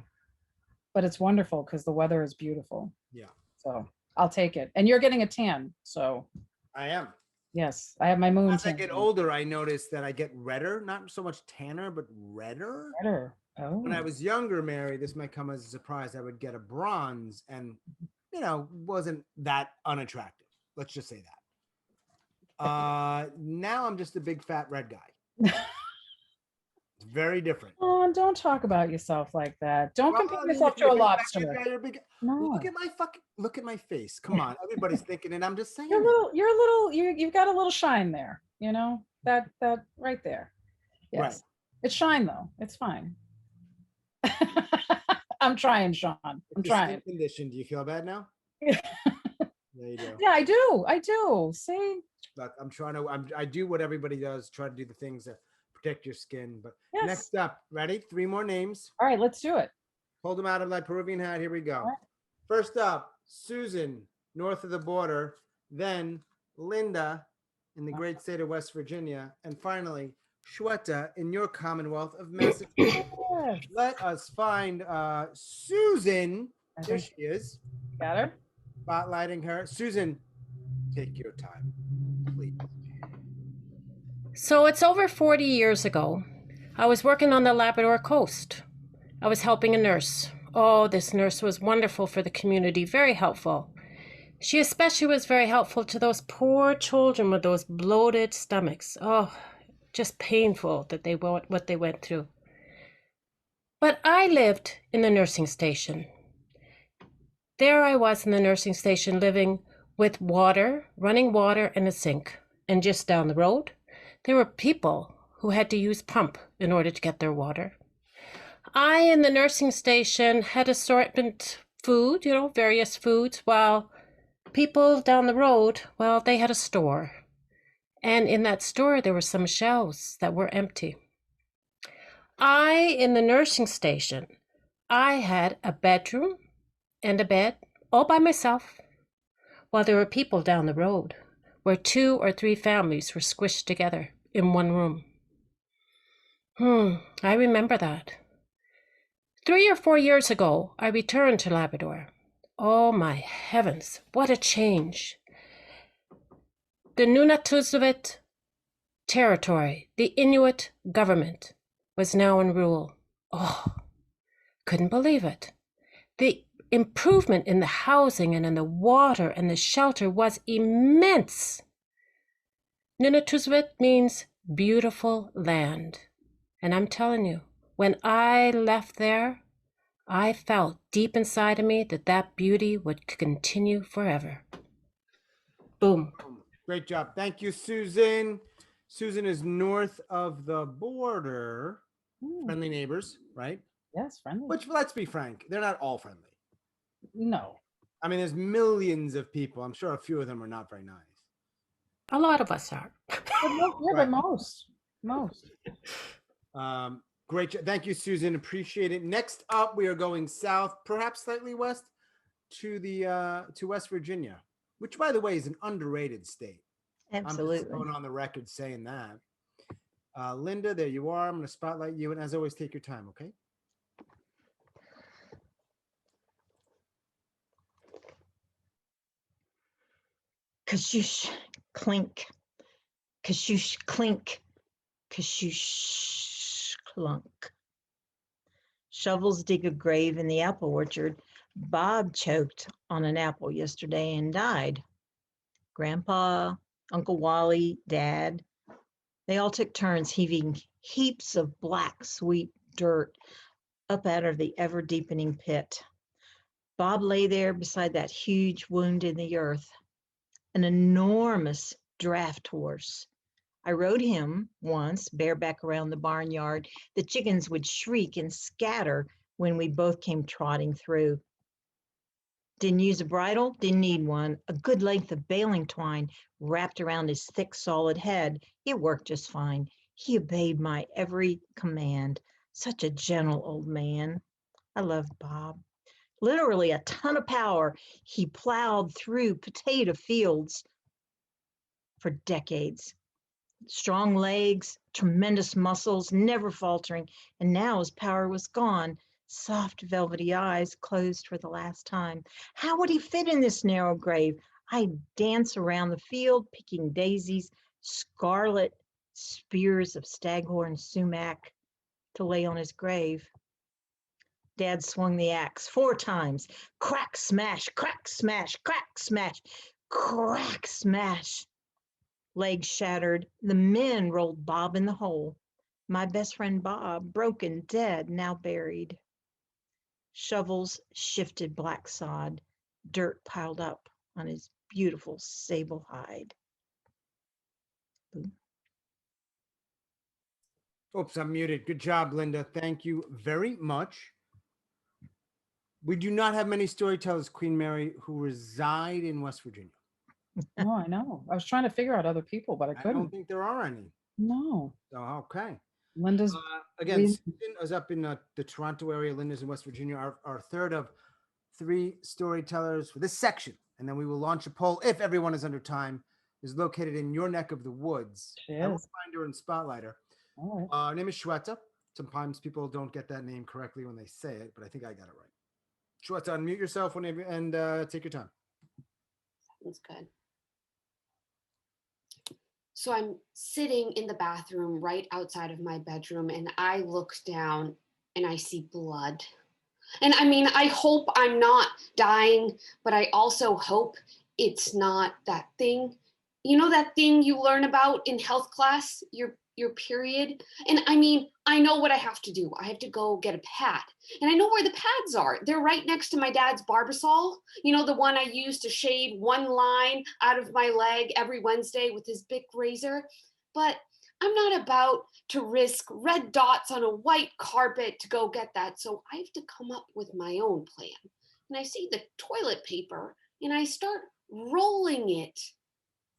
But it's wonderful because the weather is beautiful. Yeah. So I'll take it. And you're getting a tan. So I am. yes, I have my moon As I tan. get older, I notice that I get redder, not so much tanner, but redder. Better. Oh. When I was younger, Mary, this might come as a surprise. I would get a bronze and, you know, wasn't that unattractive. Let's just say that. Now I'm just a big fat red guy. It's very different. Oh, don't talk about yourself like that. Don't Well, compare I mean, yourself if to a you're a big fat lobster. red guy, you're a big- No. Look at my face. Come on, everybody's thinking it. I'm just saying. You've got a little shine there, you know, that right there. Yes. Right. It's shine though. It's fine. I'm trying, Sean. I'm It's the skin trying. condition. Do you feel bad now? There you go. Yeah, I do. See? Look, I'm trying to. I do what everybody does. Try to do the things that protect your skin. But Yes. next up, ready? 3 more names. All right, let's do it. Hold them out of my Peruvian hat. Here we go. All right. First up, Susan, north of the border. Then Linda in the great state of West Virginia. And finally, Shweta in your Commonwealth of Massachusetts. Yes. Let us find Susan. I There think- she is. Got her? Spotlighting her. Susan, take your time, please. So it's over 40 years ago. I was working on the Labrador coast. I was helping a nurse. Oh, this nurse was wonderful for the community, very helpful. She especially was very helpful to those poor children with those bloated stomachs. Oh, just painful that what they went through. But I lived in the nursing station. There I was in the nursing station living with water, running water and a sink. And just down the road, there were people who had to use pump in order to get their water. I, in the nursing station, had assortment food, various foods, while people down the road, well, they had a store. And in that store, there were some shelves that were empty. I, in the nursing station, I had a bedroom and a bed all by myself, while there were people down the road where 2 or 3 families were squished together in one room. I remember that. 3 or 4 years ago, I returned to Labrador. Oh my heavens, what a change. The Nunatuzavut territory, the Inuit government, was now in rule. Oh, couldn't believe it. The improvement in the housing and in the water and the shelter was immense. Nunatuzavut means beautiful land. And I'm telling you, when I left there, I felt deep inside of me that beauty would continue forever. Boom. Great job. Thank you, Susan. Susan is north of the border. Friendly neighbors, right? Yes, friendly. Which, let's be frank, they're not all friendly. No. I mean, there's millions of people. I'm sure a few of them are not very nice. A lot of us are. Yeah, but most. Great. Thank you, Susan. Appreciate it. Next up, we are going south, perhaps slightly west, to the to West Virginia, which, by the way, is an underrated state. I'm just Absolutely. going on the record saying that. Linda, there you are. I'm going to spotlight you, and as always, take your time, okay? Kashoosh, clink. Kashoosh, clink. Kashoosh, clunk. Shovels dig a grave in the apple orchard. Bob choked on an apple yesterday and died. Grandpa, Uncle Wally, Dad, they all took turns heaving heaps of black, sweet dirt up out of the ever-deepening pit. Bob lay there beside that huge wound in the earth, an enormous draft horse. I rode him once, bareback around the barnyard. The chickens would shriek and scatter when we both came trotting through. Didn't use a bridle, didn't need one. A good length of baling twine wrapped around his thick, solid head. It worked just fine. He obeyed my every command. Such a gentle old man. I loved Bob. Literally a ton of power. He plowed through potato fields for decades. Strong legs, tremendous muscles, never faltering. And now his power was gone. Soft, velvety eyes closed for the last time. How would he fit in this narrow grave? I'd dance around the field, picking daisies, scarlet spears of staghorn sumac to lay on his grave. Dad swung the axe 4 times. Crack, smash, crack, smash, crack, smash, crack, smash. Legs shattered. The men rolled Bob in the hole. My best friend Bob, broken, dead, now buried. Shovels shifted black sod. Dirt piled up on his beautiful sable hide. Boom. Oops, I'm muted. Good job, Linda. Thank you very much. We do not have many storytellers, Queen Mary, who reside in West Virginia. No, I know. I was trying to figure out other people, but I I couldn't. don't think there are any. No. So, okay. Linda's Again, reason- Susan is up in the Toronto area. Linda's in West Virginia. Our third of 3 storytellers for this section. And then we will launch a poll if everyone is under time, is located in your neck of the woods. She I will is. find her and spotlight her. All right. Her name is Shweta. Sometimes people don't get that name correctly when they say it, but I think I got it right. Shweta, unmute yourself whenever and take your time. That's good. So I'm sitting in the bathroom right outside of my bedroom, and I look down and I see blood. And I mean, I hope I'm not dying, but I also hope it's not that thing. You know that thing you learn about in health class, your period? And I mean, I know what I have to do. I have to go get a pad. And I know where the pads are. They're right next to my dad's Barbasol. You know, the one I use to shave one line out of my leg every Wednesday with his big razor. But I'm not about to risk red dots on a white carpet to go get that. So I have to come up with my own plan. And I see the toilet paper and I start rolling it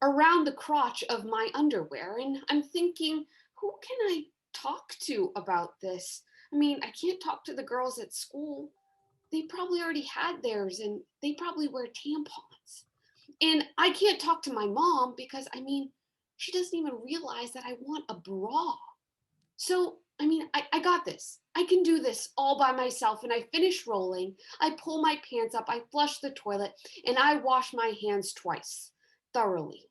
around the crotch of my underwear. And I'm thinking, who can I talk to about this? I mean, I can't talk to the girls at school. They probably already had theirs and they probably wear tampons. And I can't talk to my mom because, I mean, she doesn't even realize that I want a bra. So, I mean, I got this. I can do this all by myself. And I finish rolling. I pull my pants up. I flush the toilet and I wash my hands twice, thoroughly.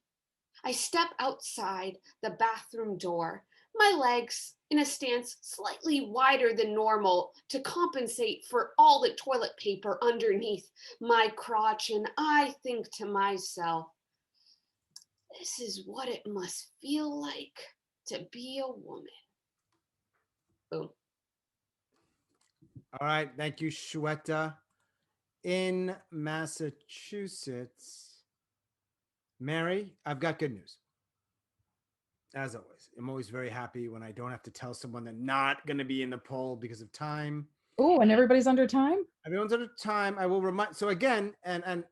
I step outside the bathroom door, my legs in a stance slightly wider than normal to compensate for all the toilet paper underneath my crotch. And I think to myself, this is what it must feel like to be a woman. Boom. All right. Thank you, Shweta. In Massachusetts, Mary, I've got good news. As always, I'm always very happy when I don't have to tell someone they're not going to be in the poll because of time. Oh, and everybody's under time? Everyone's under time. I will remind. So again, and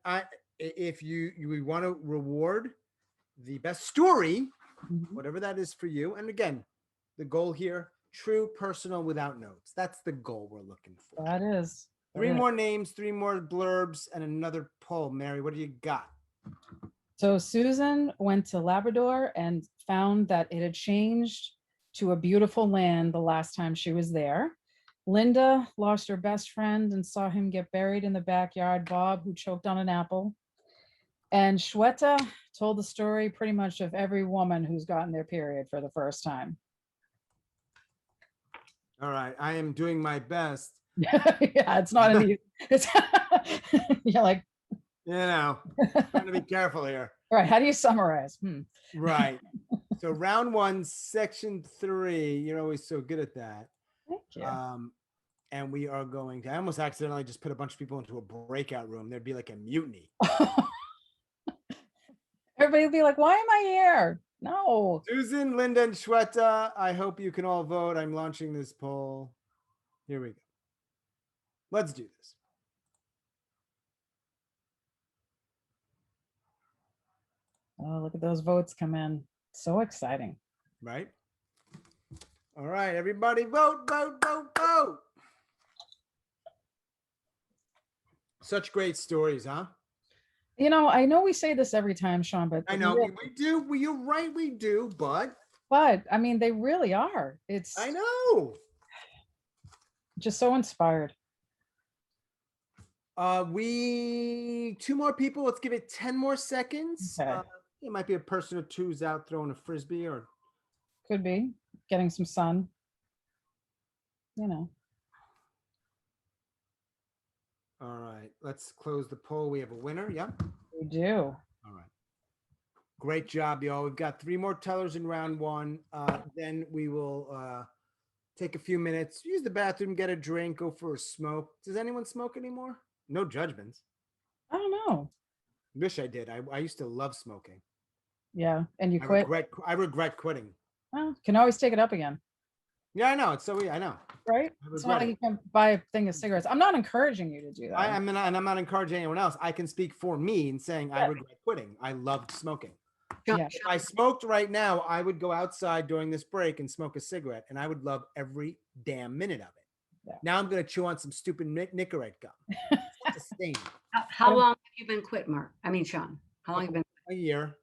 if you want to reward the best story, whatever that is for you. And again, the goal here, true personal without notes. That's the goal we're looking for. That is. Three more names, 3 more blurbs, and another poll. Mary, what do you got? So Susan went to Labrador and found that it had changed to a beautiful land the last time she was there. Linda lost her best friend and saw him get buried in the backyard. Bob, who choked on an apple. And Shweta told the story pretty much of every woman who's gotten their period for the first time. All right, I am doing my best. Yeah, it's not an easy. It's yeah, like trying to be careful here. Right. How do you summarize? Right. So round 1, section 3. You're always so good at that. Thank you. And we are going to. I almost accidentally just put a bunch of people into a breakout room. There'd be like a mutiny. Everybody would be like, "Why am I here?" No. Susan, Linda, and Shweta, I hope you can all vote. I'm launching this poll. Here we go. Let's do this. Oh, look at those votes come in. So exciting. Right? All right, everybody vote, vote, vote, vote. Such great stories, huh? You know, I know we say this every time, Sean, but I know we do. Well, you're right, we do, but I mean, they really are. It's I know. Just so inspired. We 2 more people. Let's give it 10 more seconds. Okay. It might be a person or two who's out throwing a frisbee, or Could be getting some sun. You know. all right. Let's close the poll. We have a winner. Yep. We do. All right. Great job, y'all. We've got 3 more tellers in round 1. Then we will take a few minutes, use the bathroom, get a drink, go for a smoke. Does anyone smoke anymore? No judgments. I don't know. Wish I did. I used to love smoking. Yeah, and you quit. I regret quitting. Well, can always take it up again. Yeah, I know. It's so I know. Right? It's not like you can buy a thing of cigarettes. I'm not encouraging you to do that. And I'm not encouraging anyone else. I can speak for me in saying I regret quitting. I loved smoking. Yeah. If I smoked right now, I would go outside during this break and smoke a cigarette, and I would love every damn minute of it. Yeah. Now I'm going to chew on some stupid Nicorette gum. It's a stain. How long have you been quit, Mark? I mean, Sean, how long have you been? A year.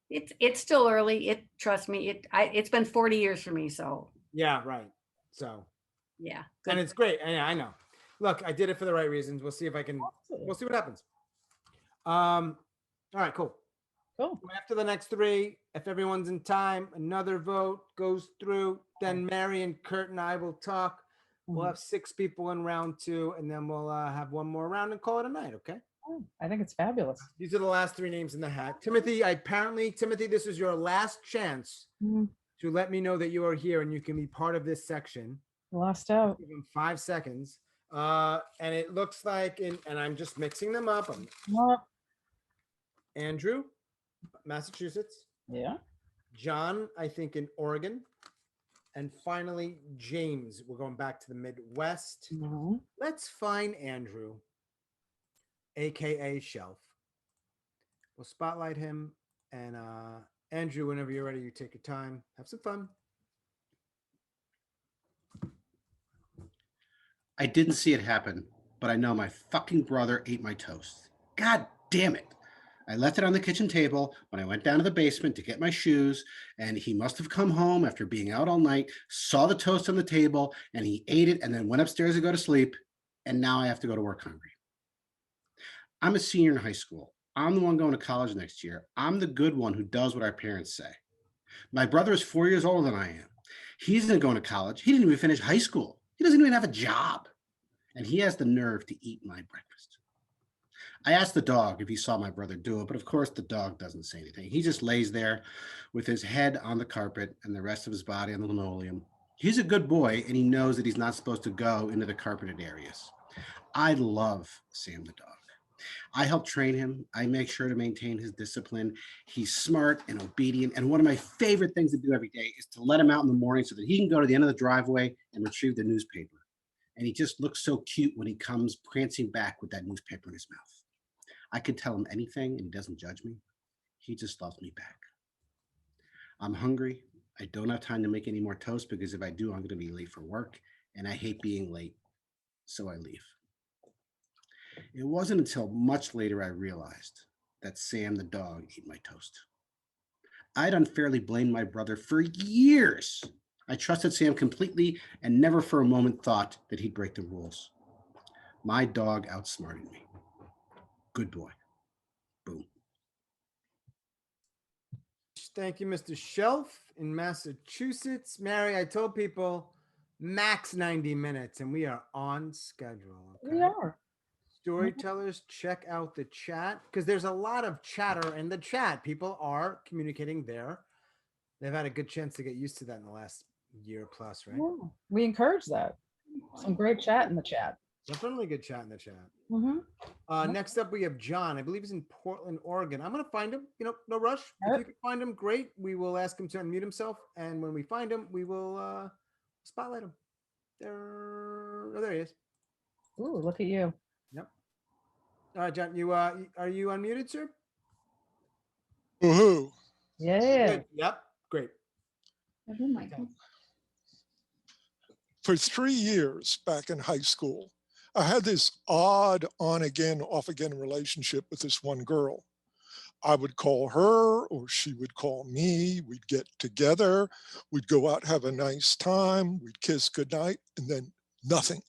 It's still early. Trust me, it's been 40 years for me. So yeah, right. So yeah, good. And it's great. And I know. Look, I did it for the right reasons. We'll see if I can. We'll see what happens. All right, cool. Cool. After the next 3, if everyone's in time, another vote goes through. Then Mary and Kurt and I will talk. We'll have 6 people in round 2, and then we'll have 1 more round and call it a night. Okay. Oh, I think it's fabulous. These are the last 3 names in the hat. Timothy, Timothy, this is your last chance to let me know that you are here and you can be part of this section. Lost out. Give him 5 seconds. And it looks like, and I'm just mixing them up. Andrew, Massachusetts. Yeah. John, I think in Oregon. And finally, James. We're going back to the Midwest. Let's find Andrew, AKA Shelf. We'll spotlight him. And Andrew, whenever you're ready, you take your time. Have some fun. I didn't see it happen, but I know my fucking brother ate my toast. God damn it. I left it on the kitchen table when I went down to the basement to get my shoes, and he must have come home after being out all night, saw the toast on the table, and he ate it and then went upstairs to go to sleep, and now I have to go to work hungry. I'm a senior in high school. I'm the one going to college next year. I'm the good one who does what our parents say. My brother is 4 years older than I am. He's not going to college. He didn't even finish high school. He doesn't even have a job. And he has the nerve to eat my breakfast. I asked the dog if he saw my brother do it, but of course the dog doesn't say anything. He just lays there with his head on the carpet and the rest of his body on the linoleum. He's a good boy, and he knows that he's not supposed to go into the carpeted areas. I love Sam the dog. I help train him. I make sure to maintain his discipline. He's smart and obedient. And one of my favorite things to do every day is to let him out in the morning so that he can go to the end of the driveway and retrieve the newspaper. And he just looks so cute when he comes prancing back with that newspaper in his mouth. I could tell him anything and he doesn't judge me. He just loves me back. I'm hungry. I don't have time to make any more toast because if I do, I'm going to be late for work and I hate being late. So I leave. It wasn't until much later I realized that Sam the dog ate my toast. I'd unfairly blamed my brother for years. I trusted Sam completely and never for a moment thought that he'd break the rules. My dog outsmarted me. Good boy. Boom. Thank you, Mr. Shelf in Massachusetts. Mary, I told people max 90 minutes and we are on schedule. Okay? We are. Storytellers, check out the chat because there's a lot of chatter in the chat. People are communicating there. They've had a good chance to get used to that in the last year plus, right? Yeah, we encourage that. Some great chat in the chat. Definitely good chat in the chat. Mm-hmm. Next up, we have John. I believe he's in Portland, Oregon. I'm going to find him. No rush. Yep. If you can find him, great. We will ask him to unmute himself. And when we find him, we will spotlight him. There he is. Ooh, look at you. Yep. All right, John, are you unmuted, sir? Woohoo. Yeah. Good. Yep. Great. For 3 years back in high school, I had this odd on again, off again relationship with this one girl. I would call her or she would call me. We'd get together. We'd go out, have a nice time. We'd kiss goodnight and then nothing.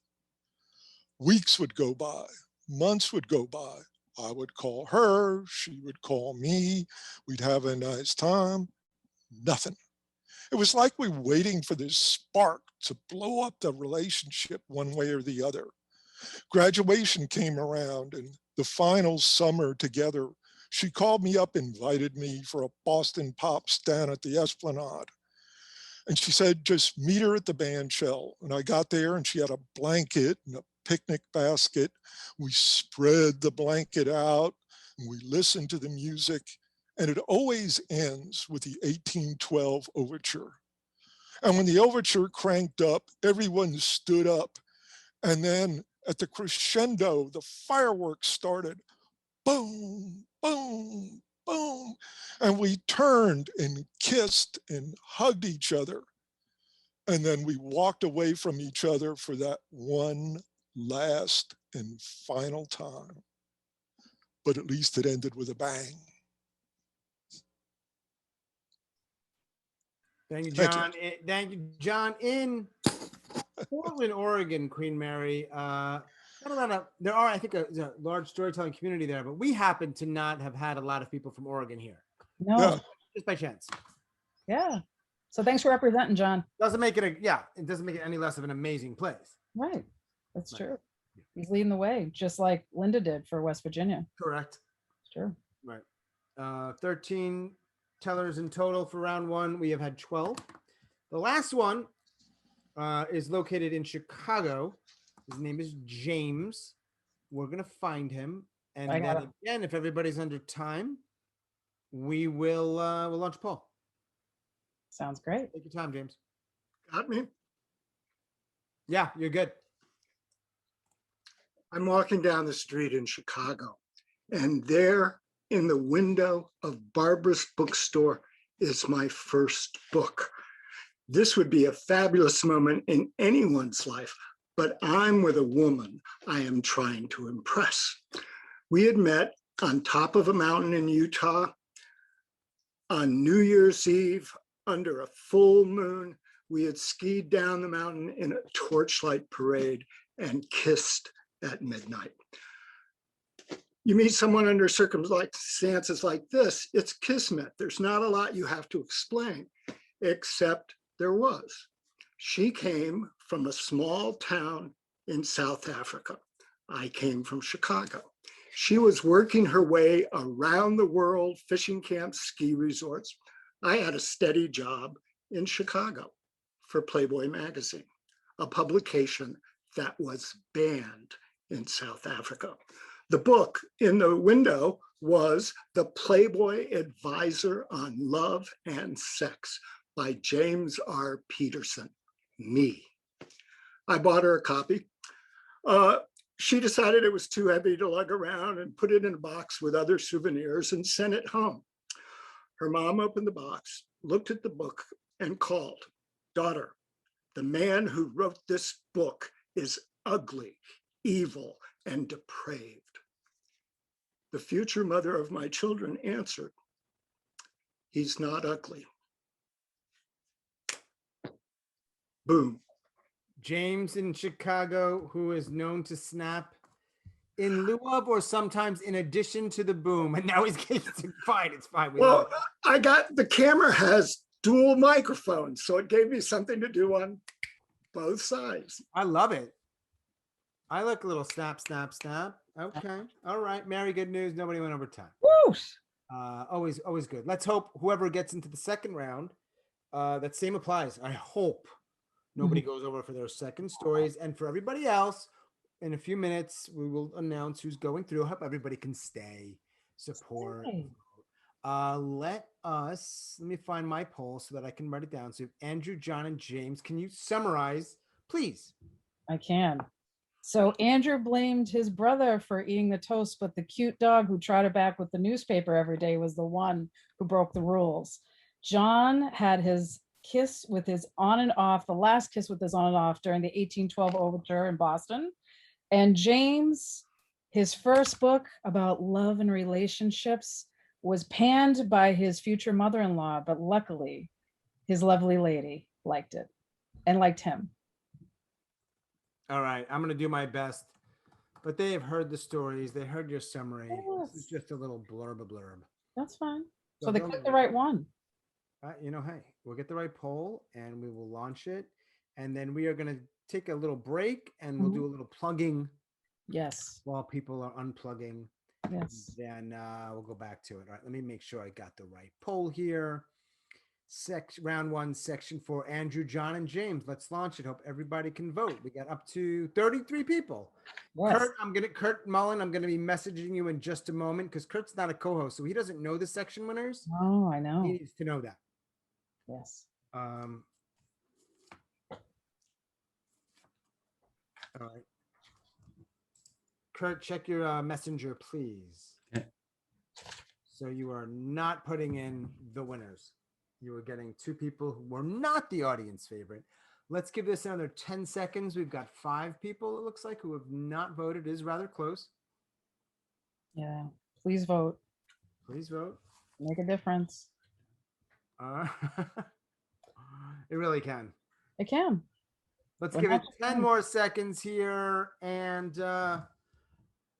Weeks would go by. Months would go by. I would call her. She would call me. We'd have a nice time. Nothing. It was like we were waiting for this spark to blow up the relationship one way or the other. Graduation came around and the final summer together, she called me up, invited me for a Boston Pops down at the Esplanade. And she said, just meet her at the band shell. And I got there and she had a blanket and a picnic basket. We spread the blanket out and we listened to the music. And it always ends with the 1812 overture. And when the overture cranked up, everyone stood up. And then at the crescendo, the fireworks started. Boom, boom, boom. And we turned and kissed and hugged each other. And then we walked away from each other for that one last and final time. But at least it ended with a bang. Thank you, Thank John. Thank you, John. In Portland, Oregon, Queen Mary. There are, I think, a large storytelling community there, but we happen to not have had a lot of people from Oregon here. No. Yeah. Just by chance. Yeah. So thanks for representing, John. It doesn't make it any less of an amazing place. Right. That's true. He's leading the way, just like Linda did for West Virginia. Correct. It's true. Right. 13 tellers in total for round one. We have had 12. The last one is located in Chicago. His name is James. We're going to find him. And then again, if everybody's under time, we will we'll launch a poll. Sounds great. Take your time, James. Got me? Yeah, you're good. I'm walking down the street in Chicago, and there in the window of Barbara's bookstore is my first book. This would be a fabulous moment in anyone's life, but I'm with a woman I am trying to impress. We had met on top of a mountain in Utah on New Year's Eve under a full moon. We had skied down the mountain in a torchlight parade and kissed at midnight. You meet someone under circumstances like this, it's kismet. There's not a lot you have to explain, except there was. She came from a small town in South Africa. I came from Chicago. She was working her way around the world, fishing camps, ski resorts. I had a steady job in Chicago for Playboy magazine, a publication that was banned in South Africa. The book in the window was The Playboy Advisor on Love and Sex by James R. Peterson, me. I bought her a copy. She decided it was too heavy to lug around and put it in a box with other souvenirs and sent it home. Her mom opened the box, looked at the book, and called, "Daughter, the man who wrote this book is ugly, evil, and depraved." The future mother of my children answered, "He's not ugly." Boom. James in Chicago, who is known to snap in lieu of or sometimes in addition to the boom. And now he's getting fine. It's fine. We love Well, the camera has dual microphones, so it gave me something to do on both sides. I love it. I like a little snap, snap, snap. Okay. All right. Mary, good news. Nobody went over time. Woo! Always good. Let's hope whoever gets into the second round, that same applies. I hope nobody goes over for their second stories. And for everybody else, in a few minutes, we will announce who's going through. I hope everybody can stay, support. Let me find my poll so that I can write it down. So Andrew, John, and James, can you summarize, please? I can. So Andrew blamed his brother for eating the toast, but the cute dog who trotted back with the newspaper every day was the one who broke the rules. John had his kiss with his on and off, the last kiss with his on and off during the 1812 overture in Boston. And James, his first book about love and relationships, was panned by his future mother-in-law, but luckily his lovely lady liked it and liked him. All right, I'm going to do my best, but they have heard the stories. They heard your summary. Yes. This is just a little blurb. That's fine. So they clicked the right one. Hey, we'll get the right poll and we will launch it. And then we are going to take a little break and we'll do a little plugging. Yes. While people are unplugging. Yes. Then we'll go back to it. All right, let me make sure I got the right poll here. Round 1, section 4, Andrew, John, and James. Let's launch it. Hope everybody can vote. We got up to 33 people. Yes. Kurt Mullen, I'm gonna be messaging you in just a moment because Kurt's not a co-host, so he doesn't know the section winners. Oh, I know. He needs to know that. Yes. All right. Kurt, check your messenger, please. Okay. So you are not putting in the winners. You are getting 2 people who were not the audience favorite. Let's give this another 10 seconds. We've got 5 people, it looks like, who have not voted. It is rather close. Yeah. Please vote. Please vote. Make a difference. It really can. It can. Let's We're give it not 10 more seconds here. And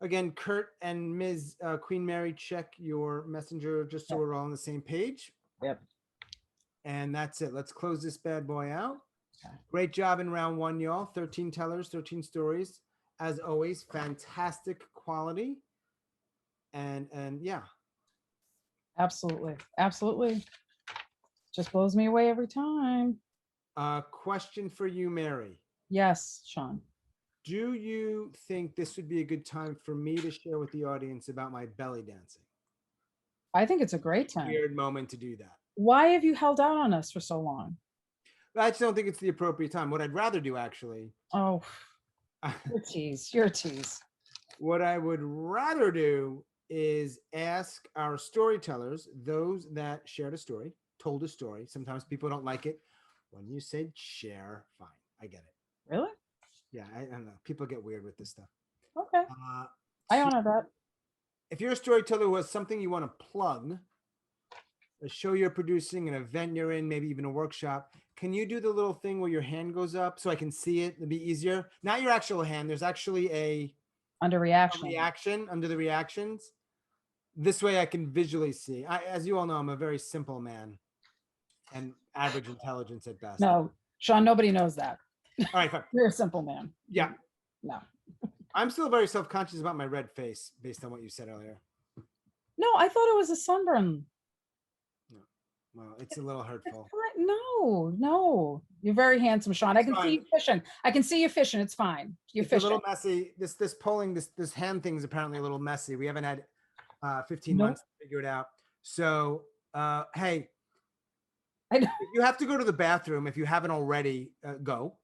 again, Kurt and Ms. Queen Mary, check your messenger just so we're all on the same page. Yep. And that's it. Let's close this bad boy out. Great job in round 1, y'all. 13 tellers, 13 stories. As always, fantastic quality. And yeah. Absolutely. Absolutely. Just blows me away every time. Question for you, Mary. Yes, Sean. Do you think this would be a good time for me to share with the audience about my belly dancing? I think it's a great time. Weird moment to do that. Why have you held out on us for so long? I just don't think it's the appropriate time. What I'd rather do, actually. Oh, you're a tease. You're a tease. What I would rather do is ask our storytellers, those that shared a story, told a story. Sometimes people don't like it. When you say share, fine. I get it. Really? Yeah, I don't know. People get weird with this stuff. Okay. I honor that. If you're a storyteller who has something you want to plug, a show you're producing, an event you're in, maybe even a workshop, can you do the little thing where your hand goes up so I can see it? It'd be easier. Not your actual hand. There's actually a reaction under the reactions. This way I can visually see. As you all know, I'm a very simple man and average intelligence at best. No, Sean, nobody knows that. All right, fine. You're a simple man. Yeah. No. I'm still very self-conscious about my red face based on what you said earlier. No, I thought it was a sunburn. Well, it's a little hurtful. No. You're very handsome, Sean. I can see you fishing. I can see you fishing. It's fine. You're It's fishing. a little messy. This polling, this hand thing is apparently a little messy. We haven't had 15 months to figure it out. So, hey, if you have to go to the bathroom, if you haven't already, go.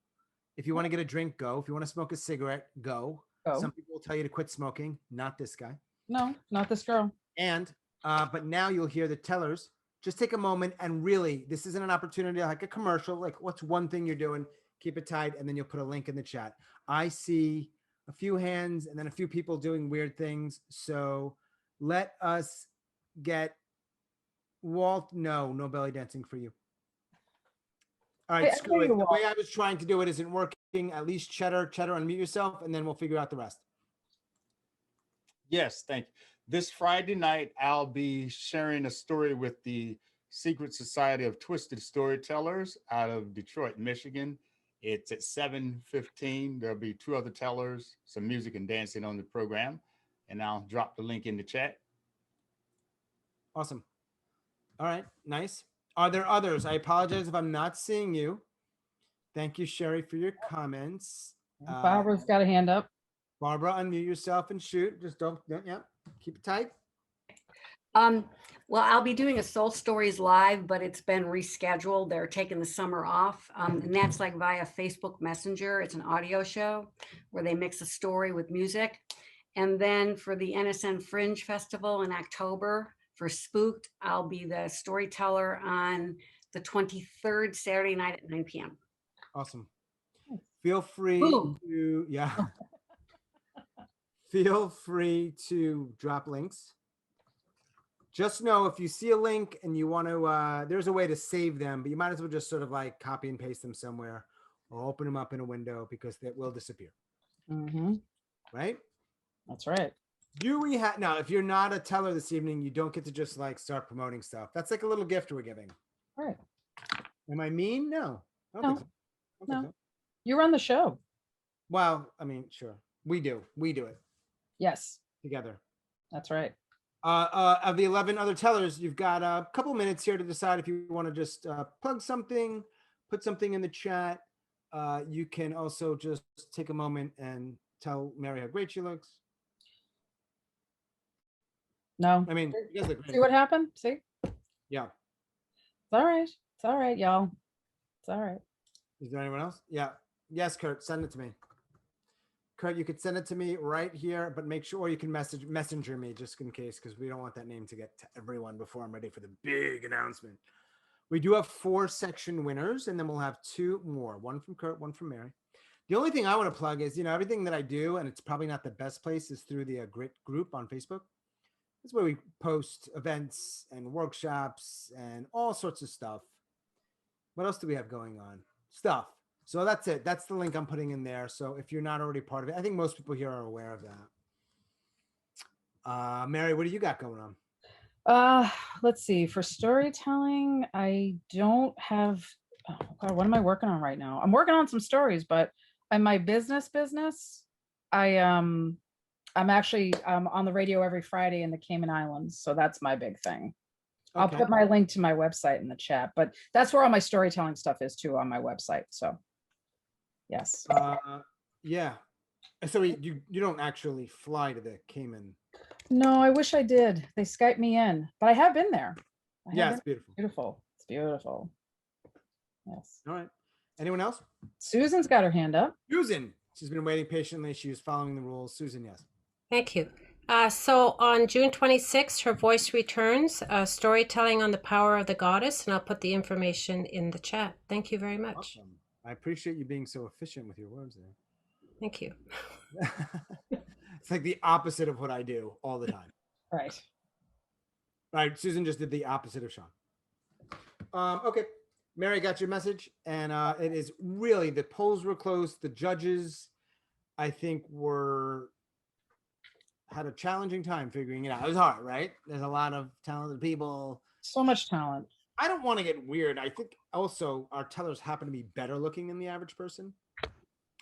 If you want to get a drink, go. If you want to smoke a cigarette, go. Some people will tell you to quit smoking. Not this guy. No, not this girl. And but now you'll hear the tellers just take a moment and really, this isn't an opportunity like a commercial. Like, what's one thing you're doing? Keep it tight, and then you'll put a link in the chat. I see a few hands and then a few people doing weird things. So let us get Walt. No belly dancing for you. All right, I screw hear it. you, The Walt. way I was trying to do it isn't working. At least Chetter, unmute yourself, and then we'll figure out the rest. Yes, thank you. This Friday night, I'll be sharing a story with the Secret Society of Twisted Storytellers out of Detroit, Michigan. It's at 7:15. There'll be 2 other tellers, some music and dancing on the program, and I'll drop the link in the chat. Awesome. All right, nice. Are there others? I apologize if I'm not seeing you. Thank you, Sherry, for your comments. Barbara's got a hand up. Barbara, unmute yourself and shoot. Just don't yeah. Keep it tight. Well, I'll be doing a Soul Stories live, but it's been rescheduled. They're taking the summer off. And that's like via Facebook Messenger. It's an audio show where they mix a story with music. And then for the NSN Fringe Festival in October for Spooked, I'll be the storyteller on the 23rd Saturday night at 9 p.m. Awesome. Feel free Boom. to, feel free to drop links. Just know if you see a link and you want to, there's a way to save them, but you might as well just sort of like copy and paste them somewhere or open them up in a window because they will disappear. Mm-hmm. Right? That's right. Do we have, now, if you're not a teller this evening, you don't get to just like start promoting stuff. That's like a little gift we're giving. Right. Am I mean? No. I don't No. think so. I don't think No. so. You run the show. Well, I mean, sure. We do it Yes. together. That's right. Of the 11 other tellers, you've got a couple minutes here to decide if you want to just plug something, put something in the chat. You can also just take a moment and tell Mary how great she looks. No. I mean, you guys look great. See what happened? See? Yeah. It's all right. It's all right, y'all. It's all right. Is there anyone else? Yeah. Yes, Kurt, send it to me. Kurt, you could send it to me right here, but make sure you can messenger me just in case, because we don't want that name to get to everyone before I'm ready for the big announcement. We do have 4 section winners, and then we'll have 2 more, one from Kurt, one from Mary. The only thing I want to plug is, everything that I do, and it's probably not the best place, is through the Grit group on Facebook. That's where we post events and workshops and all sorts of stuff. What else do we have going on? Stuff. So that's it. That's the link I'm putting in there. So if you're not already part of it, I think most people here are aware of that. Mary, what do you got going on? Let's see. For storytelling, I don't have, oh God, what am I working on right now? I'm working on some stories, but in my business, I'm actually on the radio every Friday in the Cayman Islands. So that's my big thing. Okay. I'll put my link to my website in the chat, but that's where all my storytelling stuff is too, on my website. So yes. Yeah. So you don't actually fly to the Cayman? No, I wish I did. They Skype me in, but I have been there. Yeah, it's beautiful. Beautiful. It's beautiful. Yes. All right. Anyone else? Susan's got her hand up. Susan. She's been waiting patiently. She was following the rules. Susan, yes. Thank you. So on June 26th, her voice returns, storytelling on the power of the goddess, and I'll put the information in the chat. Thank you very much. Awesome. I appreciate you being so efficient with your words there. Thank you. It's like the opposite of what I do all the time. Right. All right. Susan just did the opposite of Sean. Okay. Mary got your message, and it is really, the polls were close. The judges, I think, had a challenging time figuring it out. It was hard, right? There's a lot of talented people. So much talent. I don't want to get weird. I think also our tellers happen to be better looking than the average person.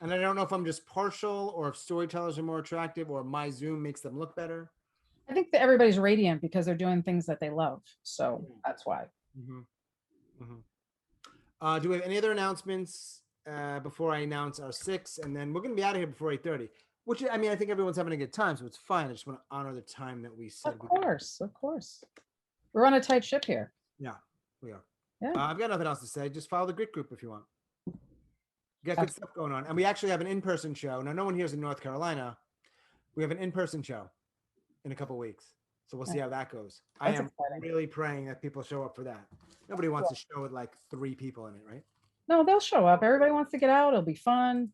And I don't know if I'm just partial or if storytellers are more attractive or my Zoom makes them look better. I think that everybody's radiant because they're doing things that they love. So that's why. Mm-hmm. Mm-hmm. Do we have any other announcements before I announce our 6? And then we're going to be out of here before 8:30. Which, I mean, I think everyone's having a good time, so it's fine. I just want to honor the time that we said. Of course. We're on a tight ship here. Yeah, we are. Yeah. I've got nothing else to say. Just follow the Grit group if you want. You got good stuff going on. And we actually have an in-person show. Now, no one here is in North Carolina. We have an in-person show in a couple of weeks. So we'll see how that goes. I That's am exciting. really praying that people show up for that. Nobody wants a show with like 3 people in it, right? No, they'll show up. Everybody wants to get out. It'll be fun.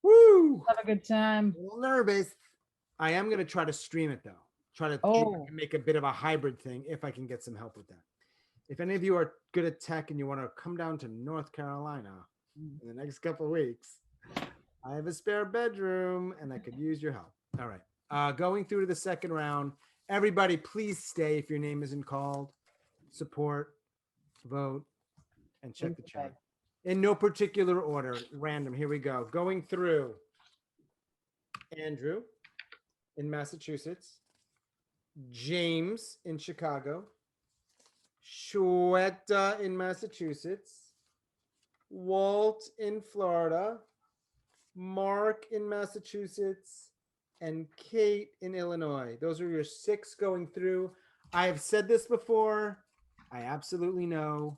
Woo! Have a good time. A little nervous. I am going to try to stream it though. Try to make a bit of a hybrid thing if I can get some help with that. If any of you are good at tech and you want to come down to North Carolina in the next couple of weeks, I have a spare bedroom and I could use your help. All right. Going through to the second round. Everybody, please stay if your name isn't called. Support, vote, and check the chat. In no particular order, random. Here we go. Going through. Andrew in Massachusetts. James in Chicago. Shweta in Massachusetts. Walt in Florida. Mark in Massachusetts. And Kate in Illinois. Those are your 6 going through. I have said this before. I absolutely know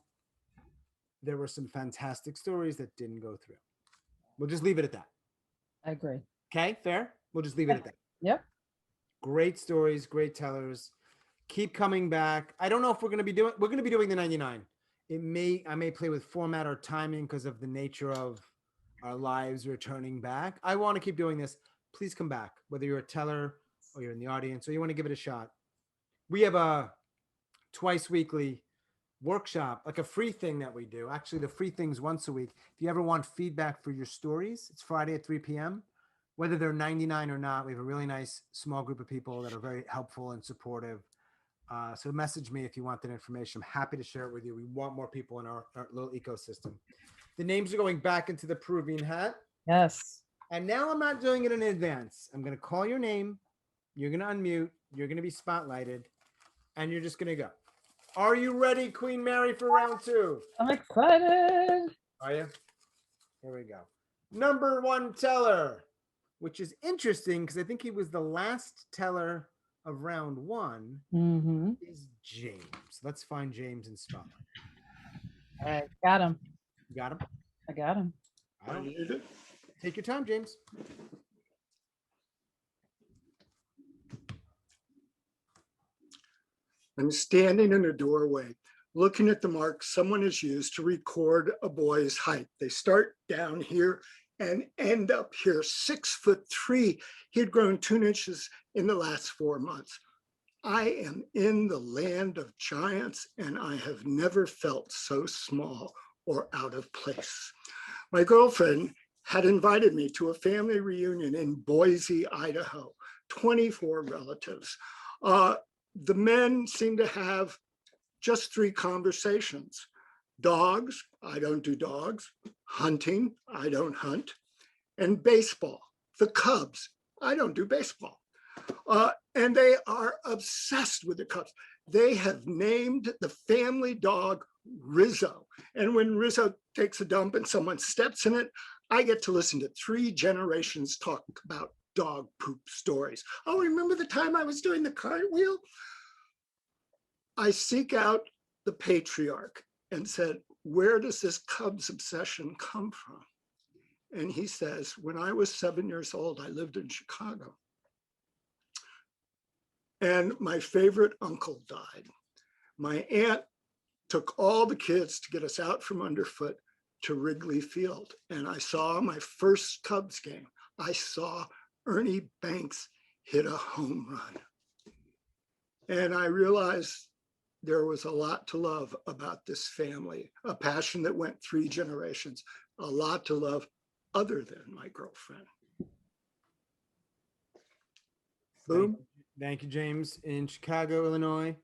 there were some fantastic stories that didn't go through. We'll just leave it at that. I agree. Okay, fair? We'll just leave it at that. Yep. Great stories, great tellers. Keep coming back. I don't know if we're going to be doing the 99. I may play with format or timing because of the nature of our lives returning back. I want to keep doing this. Please come back, whether you're a teller or you're in the audience or you want to give it a shot. We have a twice weekly workshop, like a free thing that we do. Actually, the free thing's once a week. If you ever want feedback for your stories, it's Friday at 3 p.m. Whether they're 99 or not, we have a really nice small group of people that are very helpful and supportive. So message me if you want that information. I'm happy to share it with you. We want more people in our little ecosystem. The names are going back into the Peruvian hat. Yes. And now I'm not doing it in advance. I'm going to call your name. You're going to unmute. You're going to be spotlighted. And you're just going to go. Are you ready, Queen Mary, for round 2? I'm excited. Are you? Here we go. Number 1 teller, which is interesting because I think he was the last teller of round 1, is James. Let's find James in spotlight. All right, got him. You got him? I got him. I don't need it. Take your time, James. I'm standing in a doorway, looking at the mark someone has used to record a boy's height. They start down here and end up here, 6'3". He had grown 2 inches in the last 4 months. I am in the land of giants, and I have never felt so small or out of place. My girlfriend had invited me to a family reunion in Boise, Idaho, 24 relatives. The men seem to have just 3 conversations. Dogs, I don't do dogs. Hunting, I don't hunt. And baseball, the Cubs, I don't do baseball. And they are obsessed with the Cubs. They have named the family dog Rizzo. And when Rizzo takes a dump and someone steps in it, I get to listen to 3 generations talk about dog poop stories. Oh, remember the time I was doing the cartwheel? I seek out the patriarch and said, where does this Cubs obsession come from? And he says, when I was 7 years old, I lived in Chicago. And my favorite uncle died. My aunt took all the kids to get us out from underfoot to Wrigley Field. And I saw my first Cubs game. I saw Ernie Banks hit a home run. And I realized there was a lot to love about this family, a passion that went 3 generations, a lot to love other than my girlfriend. Boom. Thank you, James, in Chicago, Illinois.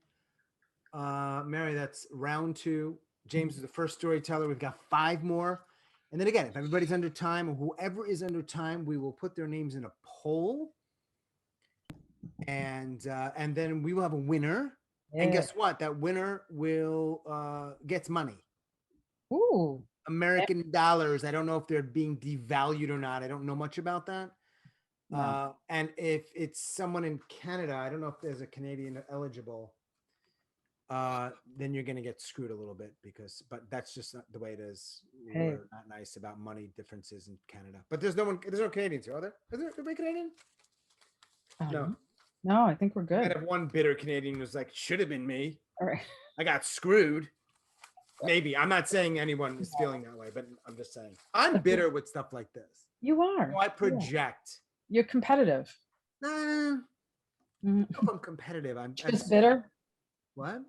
Mary, that's round 2. James is the first storyteller. We've got 5 more. And then again, if everybody's under time or whoever is under time, we will put their names in a poll. And then we will have a winner. Yeah. And guess what? That winner will gets money. Ooh. American dollars. I don't know if they're being devalued or not. I don't know much about that. No. And if it's someone in Canada, I don't know if there's a Canadian eligible. Then you're going to get screwed a little bit but that's just not the way it is. Hey. We're not nice about money differences in Canada. But there's no Canadians here, are there? Is there everybody Canadian? No. No, I think we're I good. have one bitter Canadian who's like, should have been me. All right. I got screwed. Maybe. I'm not saying anyone is feeling that way, but I'm just saying. I'm bitter with stuff like this. You are. I project. You're competitive. Nah, I don't know if I'm competitive. I'm Just bitter. What?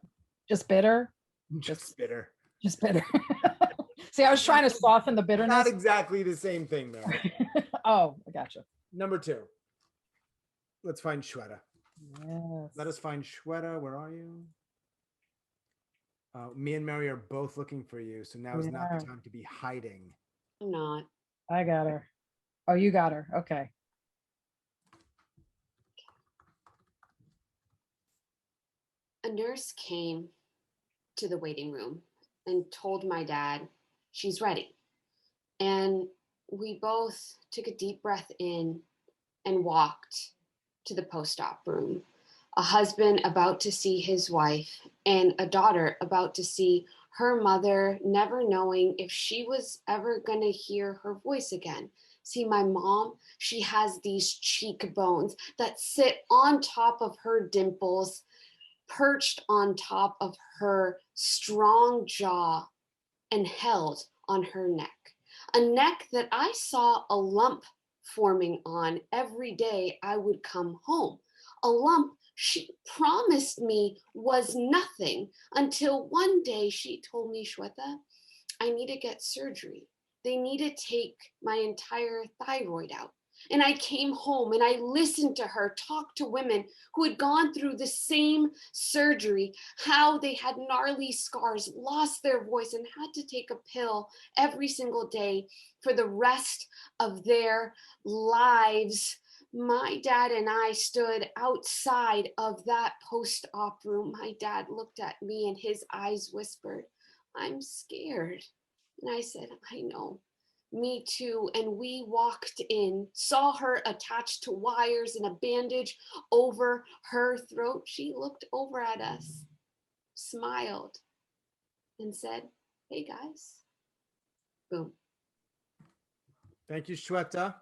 Just bitter. Just bitter. Just bitter. See, I was trying to soften the bitterness. Not exactly the same thing, though. Oh, I gotcha. Number 2. Let's find Shweta. Yes. Let us find Shweta. Where are you? Me and Mary are both looking for you, so now is not the time to be hiding. I'm not. I got her. Oh, you got her. Okay. A nurse came to the waiting room and told my dad she's ready. And we both took a deep breath in and walked to the post-op room. A husband about to see his wife and a daughter about to see her mother, never knowing if she was ever going to hear her voice again. See, my mom, she has these cheekbones that sit on top of her dimples, perched on top of her strong jaw and held on her neck. A neck that I saw a lump forming on every day I would come home. A lump she promised me was nothing until one day she told me, Shweta, I need to get surgery. They need to take my entire thyroid out. And I came home and I listened to her talk to women who had gone through the same surgery, how they had gnarly scars, lost their voice, and had to take a pill every single day for the rest of their lives. My dad and I stood outside of that post-op room. My dad looked at me and his eyes whispered, I'm scared. And I said, I know. Me too. And we walked in, saw her attached to wires and a bandage over her throat. She looked over at us, smiled, and said, hey guys. Boom. Thank you, Shweta.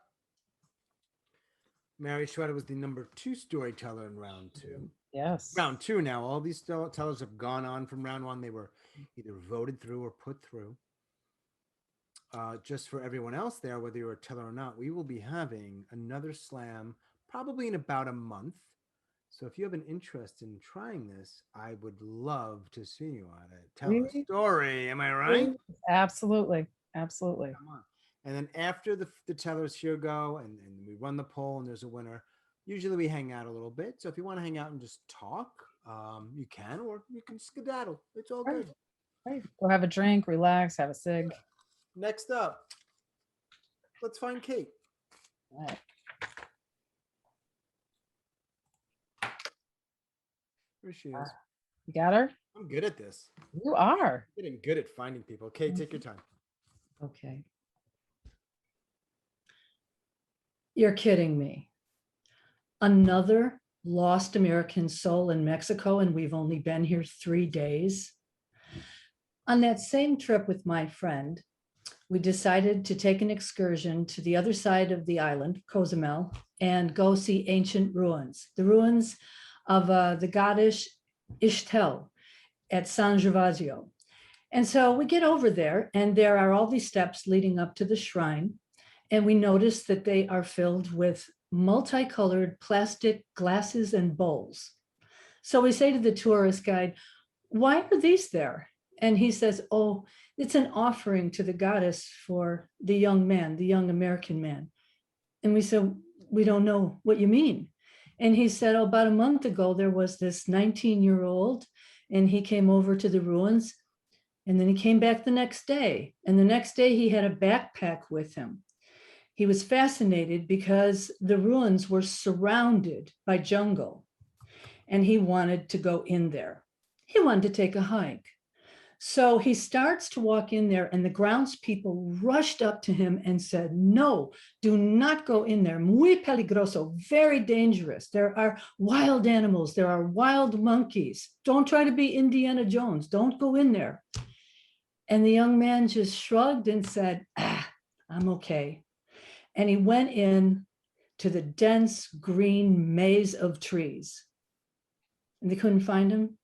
Mary Shweta was the number 2 storyteller in round 2. Yes. Round 2 now. All these storytellers have gone on from round 1. They were either voted through or put through. Just for everyone else there, whether you're a teller or not, we will be having another slam probably in about a month. So if you have an interest in trying this, I would love to see you on it. Tell a story. Am I right? Absolutely. Absolutely. Come on. And then after the tellers here go and we run the poll and there's a winner, usually we hang out a little bit. So if you want to hang out and just talk, you can, or you can skedaddle. It's all good. Right. Go have a drink, relax, have a cig. Next up, let's find Kate. All right. Here she is. You got her? I'm good at this. You are. I'm getting good at finding people. Kate, take your time. Okay. You're kidding me. Another lost American soul in Mexico, and we've only been here 3 days. On that same trip with my friend, we decided to take an excursion to the other side of the island, Cozumel, and go see ancient ruins, the ruins of the goddess Ixtel at San Gervasio. And so we get over there, and there are all these steps leading up to the shrine, and we notice that they are filled with multicolored plastic glasses and bowls. So we say to the tourist guide, why are these there? And he says, oh, it's an offering to the goddess for the young man, the young American man. And we said, we don't know what you mean. And he said, oh, about a month ago, there was this 19-year-old, and he came over to the ruins, and then he came back the next day. And the next day he had a backpack with him. He was fascinated because the ruins were surrounded by jungle, and he wanted to go in there. He wanted to take a hike. So he starts to walk in there, and the grounds people rushed up to him and said, no, do not go in there. Muy peligroso, very dangerous. There are wild animals. There are wild monkeys. Don't try to be Indiana Jones. Don't go in there. And the young man just shrugged and said, I'm okay. And he went in. to the dense green maze of trees. And they couldn't find him.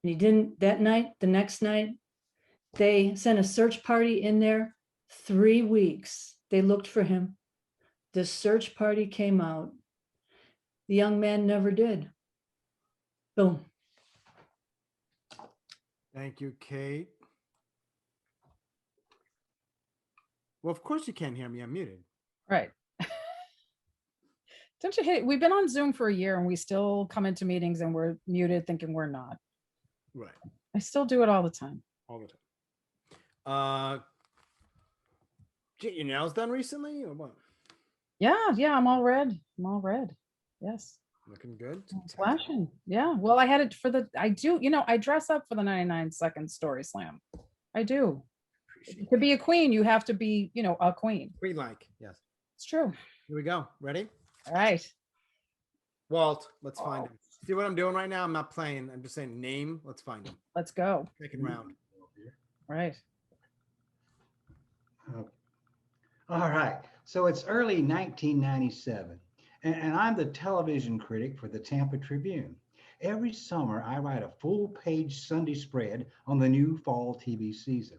And he didn't that night, the next night, they sent a search party in there. 3 weeks, they looked for him. The search party came out. The young man never did. Boom. Thank you, Kate. Well, of course you can't hear me. I'm muted. Right. Don't you hate? We've been on Zoom for a year and we still come into meetings and we're muted thinking we're not. Right. I still do it all the time. All the time. Get your nails done recently or what? Yeah, I'm all red. I'm all red. Yes. Looking good. Flashing. Yeah. Well, I had it for I do, I dress up for the 99-second story slam. I do. To be a queen, you have to be, a queen. Queen-like, yes. It's true. Here we go. Ready? All right. Walt, let's find him. See what I'm doing right now? I'm not playing. I'm just saying name. Let's find him. Let's go. Second round. Right. All right. So it's early 1997, and I'm the television critic for the Tampa Tribune. Every summer, I write a full-page Sunday spread on the new fall TV season.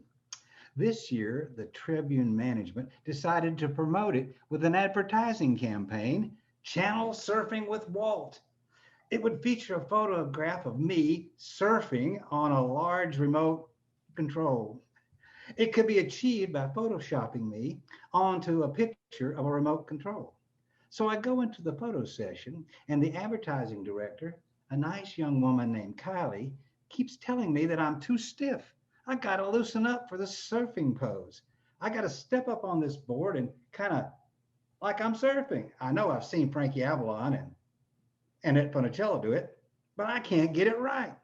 This year, the Tribune management decided to promote it with an advertising campaign, Channel Surfing with Walt. It would feature a photograph of me surfing on a large remote control. It could be achieved by photoshopping me onto a picture of a remote control. So I go into the photo session, and the advertising director, a nice young woman named Kylie, keeps telling me that I'm too stiff. I got to loosen up for the surfing pose. I got to step up on this board and kind of like I'm surfing. I know I've seen Frankie Avalon and Ed Funicello do it, but I can't get it right.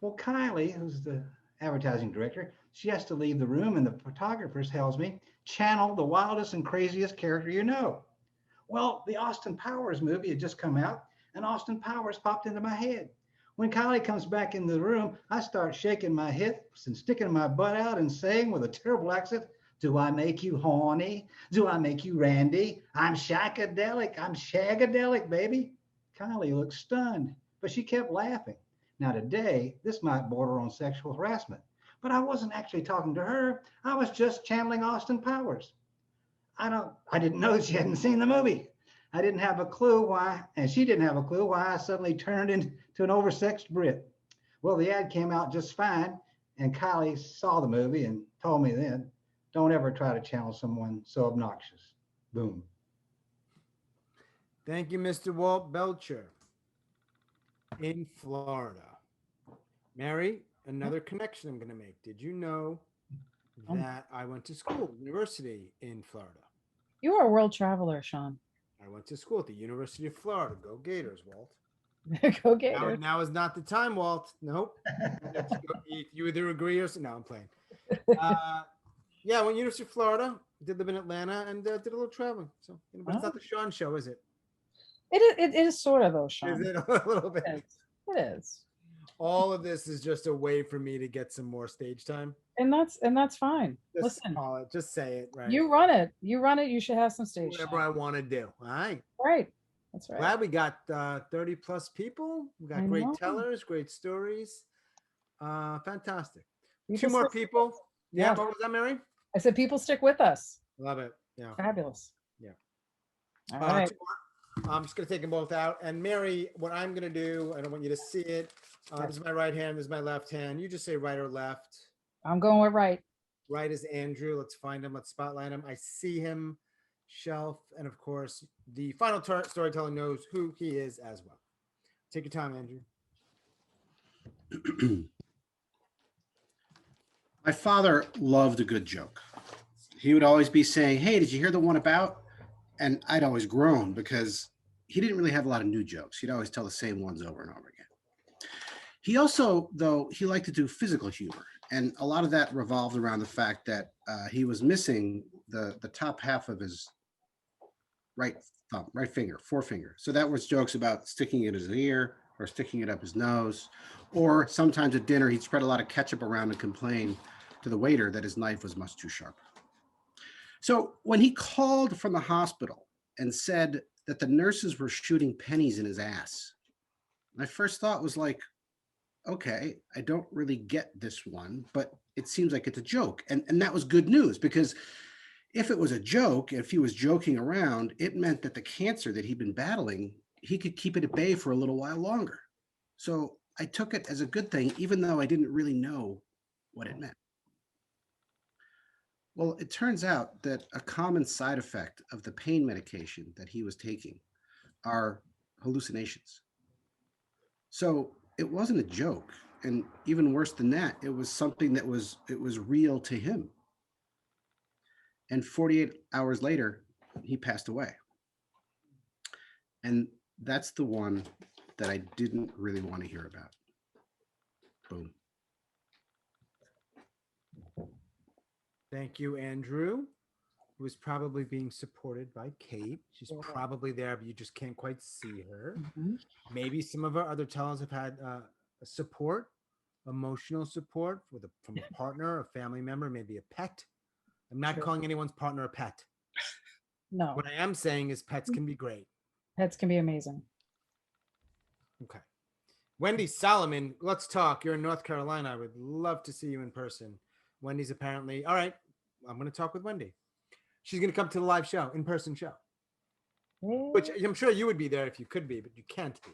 Well, Kylie, who's the advertising director, she has to leave the room, and the photographer tells me, channel the wildest and craziest character you know. Well, the Austin Powers movie had just come out, and Austin Powers popped into my head. When Kylie comes back in the room, I start shaking my hips and sticking my butt out and saying with a terrible accent, do I make you horny? Do I make you randy? I'm shagadelic. I'm shagadelic, baby. Kylie looked stunned, but she kept laughing. Now today, this might border on sexual harassment, but I wasn't actually talking to her. I was just channeling Austin Powers. I didn't know she hadn't seen the movie. I didn't have a clue why, and she didn't have a clue why I suddenly turned into an oversexed Brit. Well, the ad came out just fine, and Kylie saw the movie and told me then, don't ever try to channel someone so obnoxious. Boom. Thank you, Mr. Walt Belcher in Florida. Mary, another connection I'm going to make. Did you know that I went to school, university in Florida? You are a world traveler, Sean. I went to school at the University of Florida. Go Gators, Walt. Go Gators. Now is not the time, Walt. Nope. You either agree or no, I'm playing. Yeah, I went to University of Florida, did live in Atlanta, and did a little traveling. So, but it's not the Sean show, is it? It is sort of though, Sean. Is it a little bit? It is. All of this is just a way for me to get some more stage time. And that's fine. Just Listen, call it. Just say it. Right. You run it. You should have some stage Whatever time. I want to do. All right. Right. That's right. Glad we got 30 plus people. We got great tellers, great stories. Fantastic. Two more people. Yeah. What was that, Mary? I said people stick with us. Love it. Yeah. Fabulous. Yeah. All right. I'm just going to take them both out. And Mary, what I'm going to do, I don't want you to see it. This is my right hand. This is my left hand. You just say right or left. I'm going with right. Right is Andrew. Let's find him. Let's spotlight him. I see him. Shelf. And of course, the final storyteller knows who he is as well. Take your time, Andrew. My father loved a good joke. He would always be saying, hey, did you hear the one about? And I'd always groan because he didn't really have a lot of new jokes. He'd always tell the same ones over and over again. He also, though, he liked to do physical humor. And a lot of that revolved around the fact that he was missing the top half of his right finger, forefinger. So that was jokes about sticking it in his ear or sticking it up his nose. Or sometimes at dinner, he'd spread a lot of ketchup around and complain to the waiter that his knife was much too sharp. So when he called from the hospital and said that the nurses were shooting pennies in his ass. My first thought was like, okay, I don't really get this one, but it seems like it's a joke. And that was good news, because if it was a joke, if he was joking around, it meant that the cancer that he'd been battling, he could keep it at bay for a little while longer. So I took it as a good thing, even though I didn't really know what it meant. Well, it turns out that a common side effect of the pain medication that he was taking are hallucinations. So it wasn't a joke. And even worse than that, it was something that was real to him. And 48 hours later, he passed away. And that's the one that I didn't really want to hear about. Boom. Thank you, Andrew. Who was probably being supported by Kate. She's probably there, but you just can't quite see her. Maybe some of our other tellers have had support, emotional support from a partner, a family member, maybe a pet. I'm not calling anyone's partner a pet. No. What I am saying is pets can be great. Pets can be amazing. Okay. Wendy Solomon, let's talk. You're in North Carolina. I would love to see you in person. Wendy's apparently, all right, I'm going to talk with Wendy. She's going to come to the live show, in-person show. Which I'm sure you would be there if you could be, but you can't be.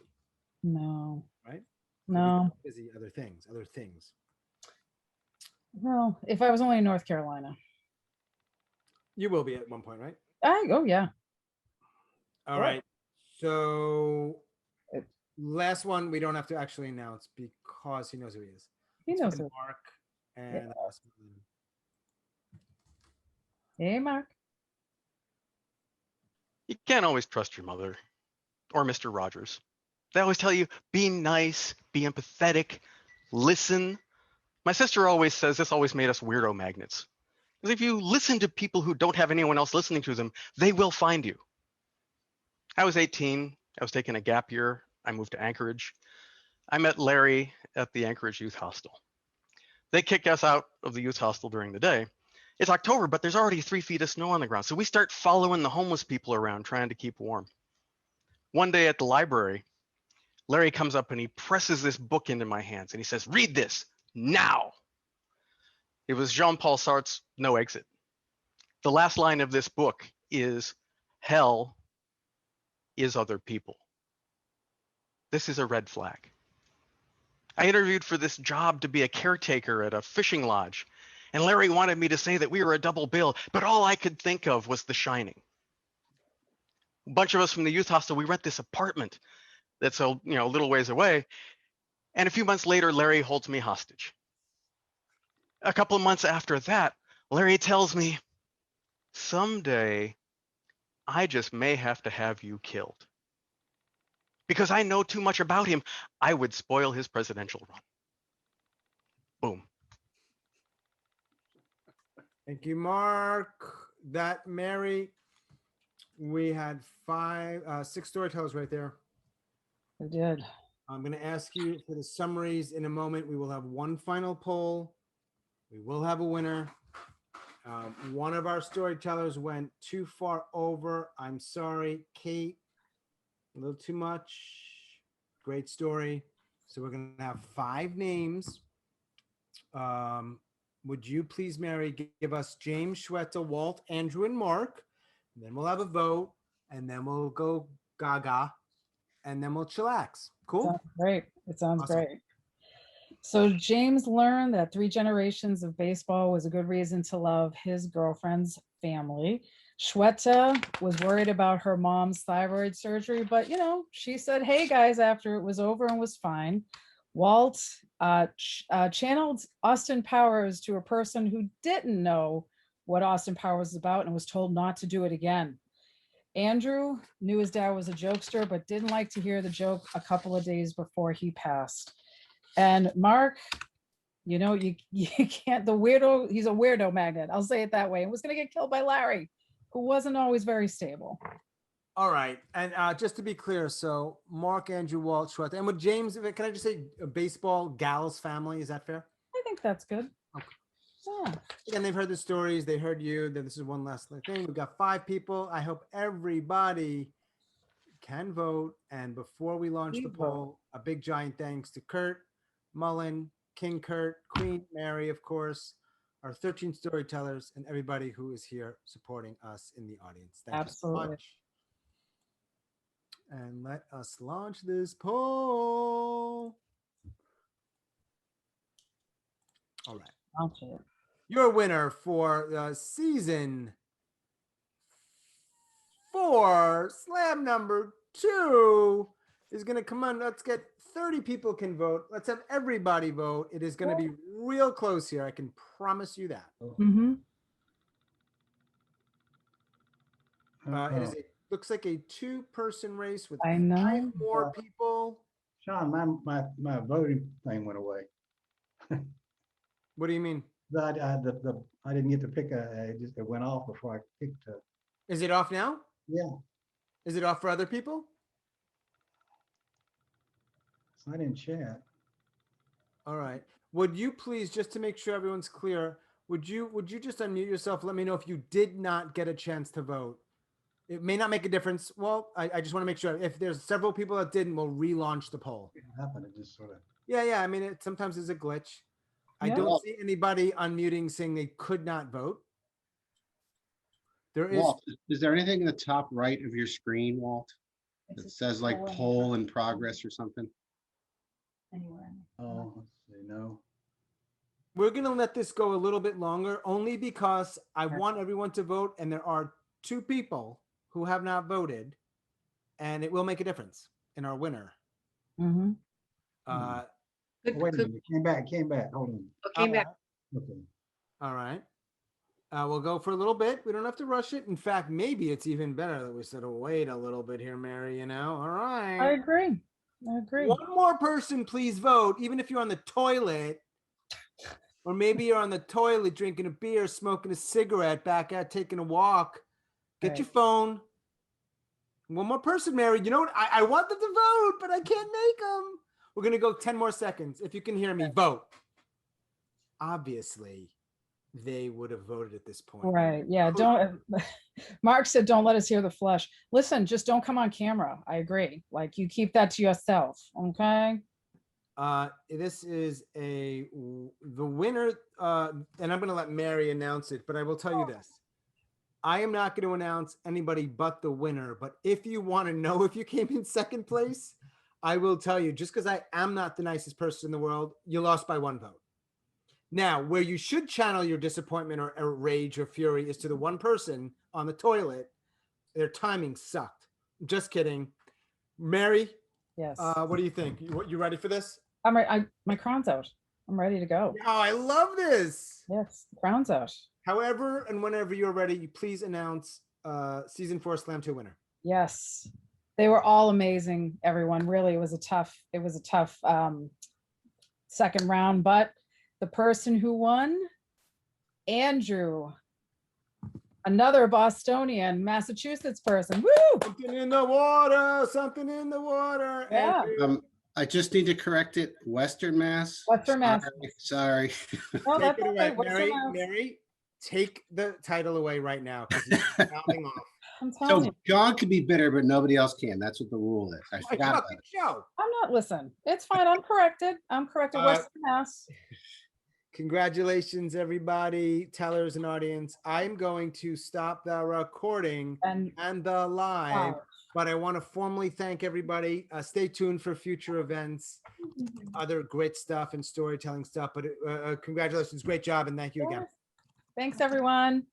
No. Right? No. Busy other things. Well, if I was only in North Carolina. You will be at one point, right? Oh, yeah. All right. So last one, we don't have to actually announce because he knows who he is. He knows who. Mark and Hey, Mark. You can't always trust your mother or Mr. Rogers. They always tell you, be nice, be empathetic, listen. My sister always says this always made us weirdo magnets. Because if you listen to people who don't have anyone else listening to them, they will find you. I was 18. I was taking a gap year. I moved to Anchorage. I met Larry at the Anchorage Youth Hostel. They kick us out of the youth hostel during the day. It's October, but there's already 3 feet of snow on the ground. So we start following the homeless people around, trying to keep warm. One day at the library, Larry comes up and he presses this book into my hands and he says, read this now. It was Jean-Paul Sartre's No Exit. The last line of this book is, hell is other people. This is a red flag. I interviewed for this job to be a caretaker at a fishing lodge, and Larry wanted me to say that we were a double bill, but all I could think of was The Shining. A bunch of us from the youth hostel, we rent this apartment that's a little ways away, and a few months later, Larry holds me hostage. A couple of months after that, Larry tells me, someday I just may have to have you killed. Because I know too much about him, I would spoil his presidential run. Boom. Thank you, Mark. That Mary, we had 6 storytellers right there. I did. I'm going to ask you for the summaries in a moment. We will have one final poll. We will have a winner. One of our storytellers went too far over. I'm sorry, Kate. A little too much. Great story. So we're going to have 5 names. Would you please, Mary, give us James, Shweta, Walt, Andrew, and Mark? And then we'll have a vote, and then we'll go gaga, and then we'll chillax. Cool? Sounds great. It sounds Awesome. great. So James learned that 3 generations of baseball was a good reason to love his girlfriend's family. Shweta was worried about her mom's thyroid surgery, but she said, hey guys, after it was over and was fine. Walt channeled Austin Powers to a person who didn't know what Austin Powers was about and was told not to do it again. Andrew knew his dad was a jokester, but didn't like to hear the joke a couple of days before he passed. And Mark, you can't, he's a weirdo magnet. I'll say it that way. And was going to get killed by Larry, who wasn't always very stable. All right. And just to be clear, so Mark, Andrew, Walt, Shweta, and with James, can I just say baseball, Gallows family? Is that fair? I think that's good. Okay. Yeah. Again, they've heard the stories. They heard you. Then this is one last thing. We've got 5 people. I hope everybody can vote. And before we launch the Please vote. poll, a big giant thanks to Kurt, Mullen, King Kurt, Queen Mary, of course, our 13 storytellers, and everybody who is here supporting us in the audience. Thank you so Absolutely. much. And let us launch this poll. All right. Launch it. Your winner for season 4, slam number 2, is going to come on. Let's get 30 people can vote. Let's have everybody vote. It is going to be real close here. I can promise you that. Mm-hmm. It is looks like a 2-person race with I know. 5 more people. Sean, my voting thing went away. What do you mean? I didn't get to pick it went off before I picked a. Is it off now? Yeah. Is it off for other people? It's not in chat. All right. Would you please, just to make sure everyone's clear, would you just unmute yourself? Let me know if you did not get a chance to vote. It may not make a difference. Well, I just want to make sure if there's several people that didn't, we'll relaunch the poll. It happened. It just sort of. Yeah. I mean, it sometimes is a glitch. I Yeah. don't see anybody unmuting saying they could not vote. There is. Walt, is there anything in the top right of your screen, Walt, that says like poll in progress or something? Anywhere. Oh, let's see. No. We're going to let this go a little bit longer only because I want everyone to vote, and there are 2 people who have not voted, and it will make a difference in our winner. Mm-hmm. Wait a minute. It came back. Hold on. Came back. Okay. All right. We'll go for a little bit. We don't have to rush it. In fact, maybe it's even better that we sort of wait a little bit here, Mary, you know? All right. I agree. One more person, please vote, even if you're on the toilet, or maybe you're on the toilet drinking a beer, smoking a cigarette, back out taking a walk. Get your phone. One more person, Mary. You know what? I want them to vote, but I can't make them. We're going to go 10 more seconds. If you can hear me, vote. Obviously, they would have voted at this point. Right. Yeah. Don't. Mark said, "Don't let us hear the flesh." Listen, just don't come on camera. I agree. Like, you keep that to yourself. Okay. This is the winner, and I'm going to let Mary announce it, but I will tell you this. I am not going to announce anybody but the winner, but if you want to know if you came in second place, I will tell you, just because I am not the nicest person in the world, you lost by 1 vote. Now, where you should channel your disappointment or rage or fury is to the one person on the toilet. Their timing sucked. Just kidding. Mary? Yes. What do you think? You ready for this? I'm ready. My crown's out. I'm ready to go. Oh, I love this. Yes, the crown's out. However and whenever you're ready, you please announce season 4 Slam 2 winner. Yes. They were all amazing, everyone. Really, it was a tough second round, but the person who won, Andrew, another Bostonian, Massachusetts person. Woo! Something in the water, something in the water. Yeah. Andrew. I just need to correct it. Western Mass. Western Mass. Sorry. Oh, Take that's it away. okay. Mary, take the title away right now because he's sounding off. I'm telling So you. John can be bitter, but nobody else can. That's what the rule is. I forgot about it. Show. I'm not, listen, it's fine. I'm corrected. Western Mass. Congratulations, everybody, tellers and audience. I'm going to stop the recording and the live, but I want to formally thank everybody. Stay tuned for future events, other great stuff and storytelling stuff. But congratulations, great job, and thank you again. Thanks, everyone.